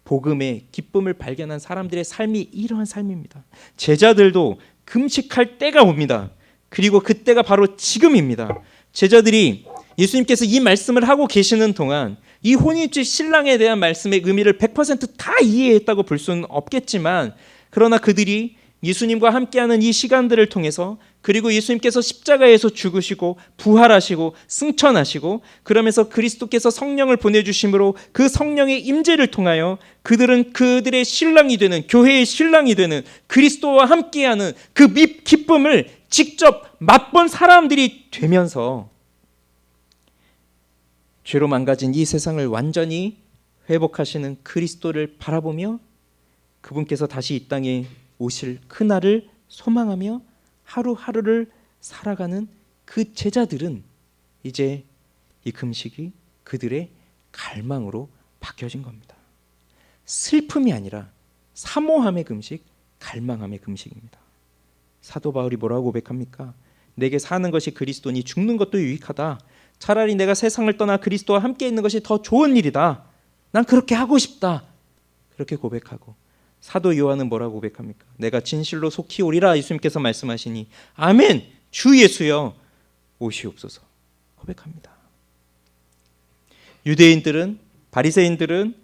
복음의 기쁨을 발견한 사람들의 삶이 이러한 삶입니다. 제자들도 금식할 때가 옵니다. 그리고 그때가 바로 지금입니다. 제자들이 예수님께서 이 말씀을 하고 계시는 동안 이 혼인집 신랑에 대한 말씀의 의미를 100%다 이해했다고 볼 수는 없겠지만, 그러나 그들이 예수님과 함께하는 이 시간들을 통해서, 그리고 예수님께서 십자가에서 죽으시고 부활하시고 승천하시고 그러면서 그리스도께서 성령을 보내주심으로 그 성령의 임재를 통하여 그들은 그들의 신랑이 되는, 교회의 신랑이 되는, 그리스도와 함께하는 그 기쁨을 직접 맛본 사람들이 되면서 죄로 망가진 이 세상을 완전히 회복하시는 그리스도를 바라보며 그분께서 다시 이 땅에 오실 그날을 소망하며 하루하루를 살아가는 그 제자들은 이제 이 금식이 그들의 갈망으로 바뀌어진 겁니다. 슬픔이 아니라 사모함의 금식, 갈망함의 금식입니다. 사도 바울이 뭐라고 고백합니까? 내게 사는 것이 그리스도니 죽는 것도 유익하다. 차라리 내가 세상을 떠나 그리스도와 함께 있는 것이 더 좋은 일이다. 난 그렇게 하고 싶다. 그렇게 고백하고, 사도 요한은 뭐라고 고백합니까? 내가 진실로 속히 오리라 예수님께서 말씀하시니 아멘, 주 예수여 오시옵소서 고백합니다. 유대인들은, 바리새인들은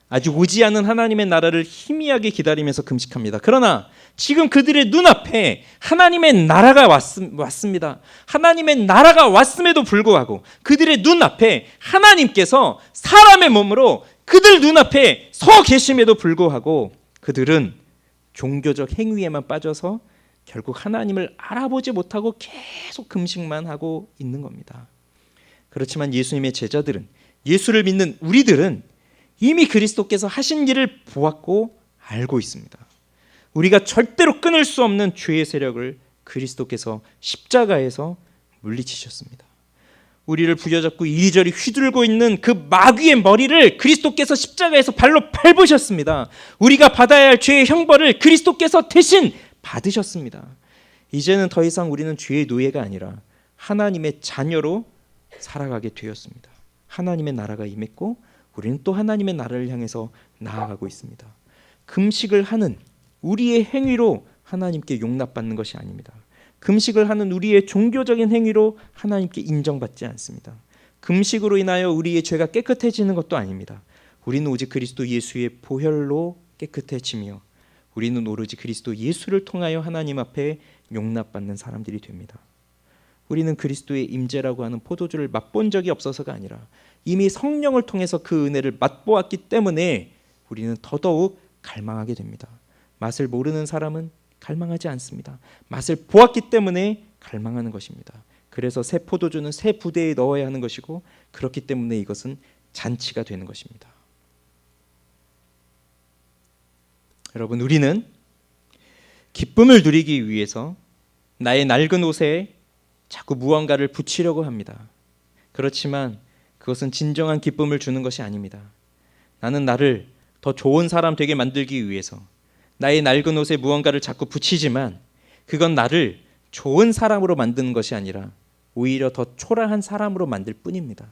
아직 오지 않은 하나님의 나라를 희미하게 기다리면서 금식합니다. 그러나 지금 그들의 눈앞에 하나님의 나라가 왔습니다. 하나님의 나라가 왔음에도 불구하고 그들의 눈앞에 하나님께서 사람의 몸으로 그들 눈앞에 서 계심에도 불구하고 그들은 종교적 행위에만 빠져서 결국 하나님을 알아보지 못하고 계속 금식만 하고 있는 겁니다. 그렇지만 예수님의 제자들은, 예수를 믿는 우리들은 이미 그리스도께서 하신 일을 보았고 알고 있습니다. 우리가 절대로 끊을 수 없는 죄의 세력을 그리스도께서 십자가에서 물리치셨습니다. 우리를 부여잡고 이리저리 휘둘고 있는 그 마귀의 머리를 그리스도께서 십자가에서 발로 밟으셨습니다. 우리가 받아야 할 죄의 형벌을 그리스도께서 대신 받으셨습니다. 이제는 더 이상 우리는 죄의 노예가 아니라 하나님의 자녀로 살아가게 되었습니다. 하나님의 나라가 임했고 우리는 또 하나님의 나라를 향해서 나아가고 있습니다. 금식을 하는 우리의 행위로 하나님께 용납받는 것이 아닙니다. 금식을 하는 우리의 종교적인 행위로 하나님께 인정받지 않습니다. 금식으로 인하여 우리의 죄가 깨끗해지는 것도 아닙니다. 우리는 오직 그리스도 예수의 보혈로 깨끗해지며 우리는 오로지 그리스도 예수를 통하여 하나님 앞에 용납받는 사람들이 됩니다. 우리는 그리스도의 임재라고 하는 포도주를 맛본 적이 없어서가 아니라 이미 성령을 통해서 그 은혜를 맛보았기 때문에 우리는 더더욱 갈망하게 됩니다. 맛을 모르는 사람은 갈망하지 않습니다. 맛을 보았기 때문에 갈망하는 것입니다. 그래서 새 포도주는 새 부대에 넣어야 하는 것이고 그렇기 때문에 이것은 잔치가 되는 것입니다. 여러분, 우리는 기쁨을 누리기 위해서 나의 낡은 옷에 자꾸 무언가를 붙이려고 합니다. 그렇지만 그것은 진정한 기쁨을 주는 것이 아닙니다. 나는 나를 더 좋은 사람 되게 만들기 위해서 나의 낡은 옷에 무언가를 자꾸 붙이지만 그건 나를 좋은 사람으로 만드는 것이 아니라 오히려 더 초라한 사람으로 만들 뿐입니다.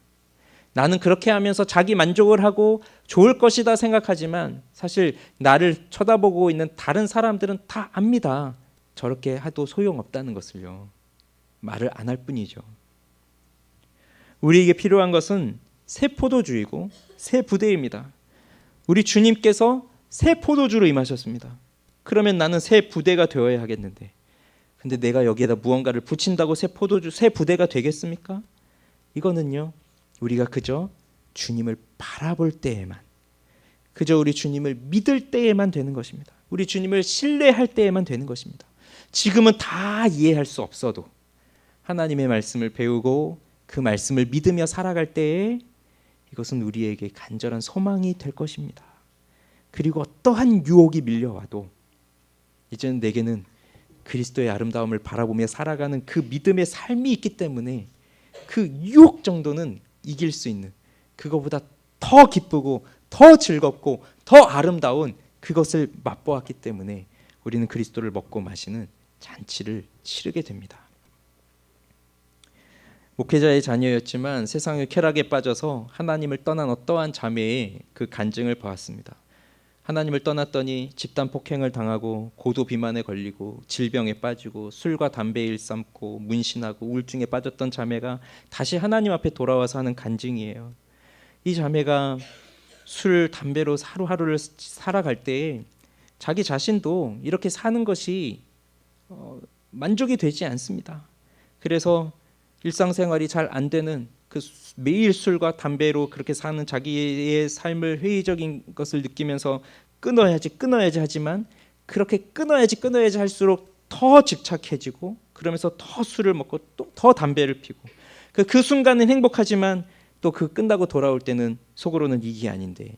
나는 그렇게 하면서 자기 만족을 하고 좋을 것이다 생각하지만 사실 나를 쳐다보고 있는 다른 사람들은 다 압니다. 저렇게 해도 소용없다는 것을요. 말을 안 할 뿐이죠. 우리에게 필요한 것은 새 포도주이고 새 부대입니다. 우리 주님께서 새 포도주로 임하셨습니다. 그러면 나는 새 부대가 되어야 하겠는데, 근데 내가 여기에다 무언가를 붙인다고 새 포도주, 새 부대가 되겠습니까? 이거는요, 우리가 그저 주님을 바라볼 때에만, 그저 우리 주님을 믿을 때에만 되는 것입니다. 우리 주님을 신뢰할 때에만 되는 것입니다. 지금은 다 이해할 수 없어도 하나님의 말씀을 배우고 그 말씀을 믿으며 살아갈 때에 이것은 우리에게 간절한 소망이 될 것입니다. 그리고 어떠한 유혹이 밀려와도 이제는 내게는 그리스도의 아름다움을 바라보며 살아가는 그 믿음의 삶이 있기 때문에 그 유혹 정도는 이길 수 있는, 그거보다 더 기쁘고 더 즐겁고 더 아름다운 그것을 맛보았기 때문에 우리는 그리스도를 먹고 마시는 잔치를 치르게 됩니다. 목회자의 자녀였지만 세상의 쾌락에 빠져서 하나님을 떠난 어떠한 자매의 그 간증을 보았습니다. 하나님을 떠났더니 집단 폭행을 당하고 고도 비만에 걸리고 질병에 빠지고 술과 담배에 일삼고 문신하고 우울증에 빠졌던 자매가 다시 하나님 앞에 돌아와서 하는 간증이에요. 이 자매가 술, 담배로 하루하루를 살아갈 때에 자기 자신도 이렇게 사는 것이 만족이 되지 않습니다. 그래서 일상생활이 잘 안 되는 그 매일 술과 담배로 그렇게 사는 자기의 삶을 회의적인 것을 느끼면서 끊어야지 하지만 그렇게 끊어야지 할수록 더 집착해지고 그러면서 더 술을 먹고 또 더 담배를 피고 그 순간은 행복하지만 또 그 끝나고 돌아올 때는 속으로는 이게 아닌데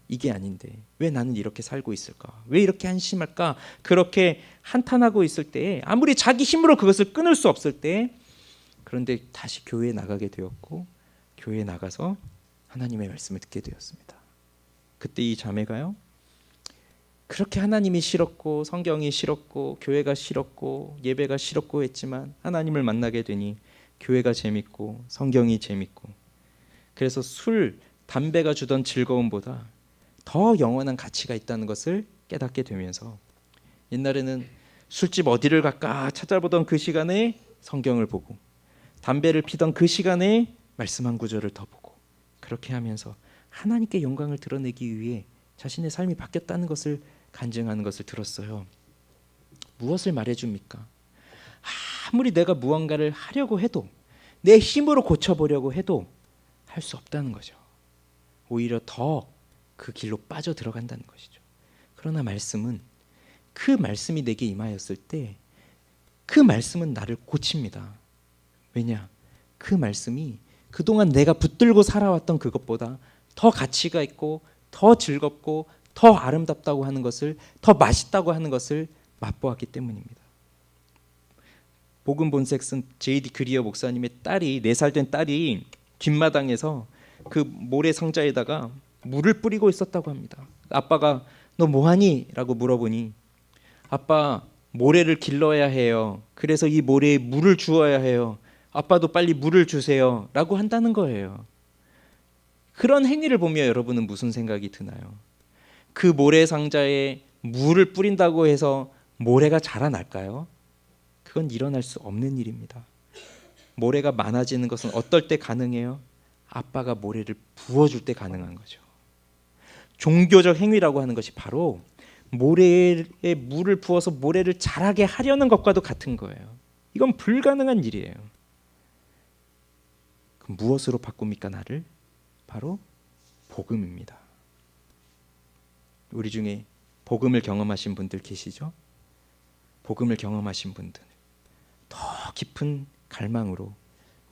왜 나는 이렇게 살고 있을까? 왜 이렇게 한심할까? 그렇게 한탄하고 있을 때에 아무리 자기 힘으로 그것을 끊을 수 없을 때, 그런데 다시 교회에 나가게 되었고 교회에 나가서 하나님의 말씀을 듣게 되었습니다. 그때 이 자매가요, 그렇게 하나님이 싫었고 성경이 싫었고 교회가 싫었고 예배가 싫었고 했지만 하나님을 만나게 되니 교회가 재밌고 성경이 재밌고, 그래서 술, 담배가 주던 즐거움보다 더 영원한 가치가 있다는 것을 깨닫게 되면서 옛날에는 술집 어디를 갈까 찾아보던 그 시간에 성경을 보고 담배를 피던 그 시간에 말씀 한 구절을 더 보고, 그렇게 하면서 하나님께 영광을 드러내기 위해 자신의 삶이 바뀌었다는 것을 간증하는 것을 들었어요. 무엇을 말해줍니까? 아무리 내가 무언가를 하려고 해도 내 힘으로 고쳐보려고 해도 할 수 없다는 거죠. 오히려 더 그 길로 빠져 들어간다는 것이죠. 그러나 말씀은, 그 말씀이 내게 임하였을 때 그 말씀은 나를 고칩니다. 왜냐? 그 말씀이 그동안 내가 붙들고 살아왔던 그것보다 더 가치가 있고 더 즐겁고 더 아름답다고 하는 것을, 더 맛있다고 하는 것을 맛보았기 때문입니다. 복음 본색 쓴 J.D. 그리어 목사님의 딸이, 4살 된 딸이 뒷마당에서 그 모래 상자에다가 물을 뿌리고 있었다고 합니다. 아빠가 너 뭐하니? 라고 물어보니, 아빠 모래를 길러야 해요. 그래서 이 모래에 물을 주어야 해요. 아빠도 빨리 물을 주세요. 라고 한다는 거예요. 그런 행위를 보며 여러분은 무슨 생각이 드나요? 그 모래 상자에 물을 뿌린다고 해서 모래가 자라날까요? 그건 일어날 수 없는 일입니다. 모래가 많아지는 것은 어떨 때 가능해요? 아빠가 모래를 부어줄 때 가능한 거죠. 종교적 행위라고 하는 것이 바로 모래에 물을 부어서 모래를 자라게 하려는 것과도 같은 거예요. 이건 불가능한 일이에요. 그럼 무엇으로 바꿉니까, 나를? 바로 복음입니다. 우리 중에 복음을 경험하신 분들 계시죠? 복음을 경험하신 분들, 더 깊은 갈망으로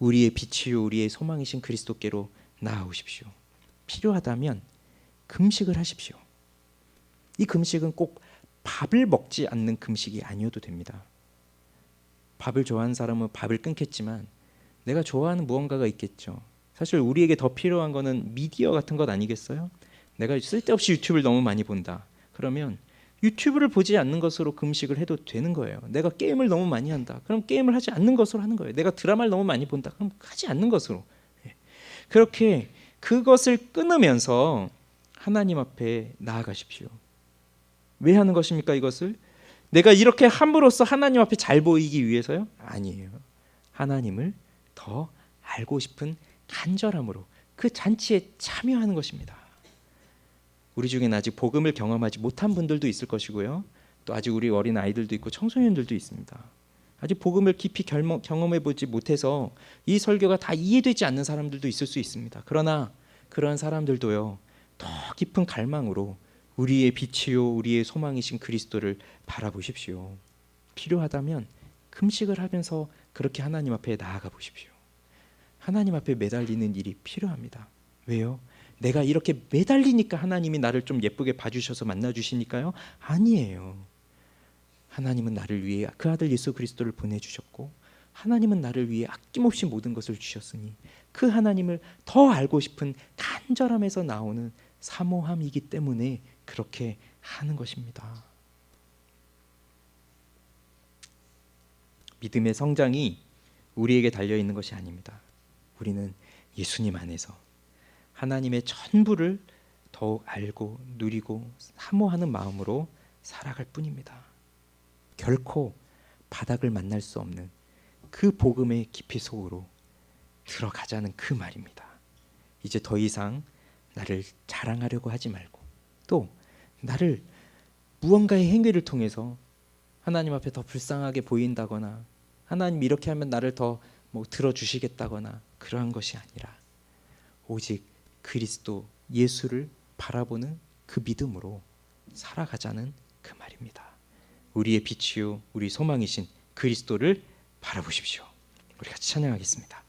우리의 빛이요 우리의 소망이신 그리스도께로 나아오십시오. 필요하다면 금식을 하십시오. 이 금식은 꼭 밥을 먹지 않는 금식이 아니어도 됩니다. 밥을 좋아하는 사람은 밥을 끊겠지만 내가 좋아하는 무언가가 있겠죠. 사실 우리에게 더 필요한 거는 미디어 같은 것 아니겠어요? 내가 쓸데없이 유튜브를 너무 많이 본다. 그러면 유튜브를 보지 않는 것으로 금식을 해도 되는 거예요. 내가 게임을 너무 많이 한다. 그럼 게임을 하지 않는 것으로 하는 거예요. 내가 드라마를 너무 많이 본다. 그럼 하지 않는 것으로. 그렇게 그것을 끊으면서 하나님 앞에 나아가십시오. 왜 하는 것입니까, 이것을? 내가 이렇게 함으로써 하나님 앞에 잘 보이기 위해서요? 아니에요. 하나님을 더 알고 싶은 간절함으로 그 잔치에 참여하는 것입니다. 우리 중에는 아직 복음을 경험하지 못한 분들도 있을 것이고요. 또 아직 우리 어린 아이들도 있고 청소년들도 있습니다. 아직 복음을 깊이 경험해 보지 못해서 이 설교가 다 이해되지 않는 사람들도 있을 수 있습니다. 그러나 그런 사람들도요, 더 깊은 갈망으로 우리의 빛이요 우리의 소망이신 그리스도를 바라보십시오. 필요하다면 금식을 하면서 그렇게 하나님 앞에 나아가 보십시오. 하나님 앞에 매달리는 일이 필요합니다. 왜요? 내가 이렇게 매달리니까 하나님이 나를 좀 예쁘게 봐주셔서 만나주시니까요? 아니에요. 하나님은 나를 위해 그 아들 예수 그리스도를 보내주셨고, 하나님은 나를 위해 아낌없이 모든 것을 주셨으니 그 하나님을 더 알고 싶은 간절함에서 나오는 사모함이기 때문에 그렇게 하는 것입니다. 믿음의 성장이 우리에게 달려있는 것이 아닙니다. 우리는 예수님 안에서 하나님의 전부를 더욱 알고 누리고 사모하는 마음으로 살아갈 뿐입니다. 결코 바닥을 만날 수 없는 그 복음의 깊이 속으로 들어가자는 그 말입니다. 이제 더 이상 나를 자랑하려고 하지 말고, 또 나를 무언가의 행위를 통해서 하나님 앞에 더 불쌍하게 보인다거나, 하나님 이렇게 하면 나를 더 들어주시겠다거나 그러한 것이 아니라 오직 그리스도 예수를 바라보는 그 믿음으로 살아가자는 그 말입니다. 우리의 빛이요 우리 소망이신 그리스도를 바라보십시오. 우리 같이 찬양하겠습니다.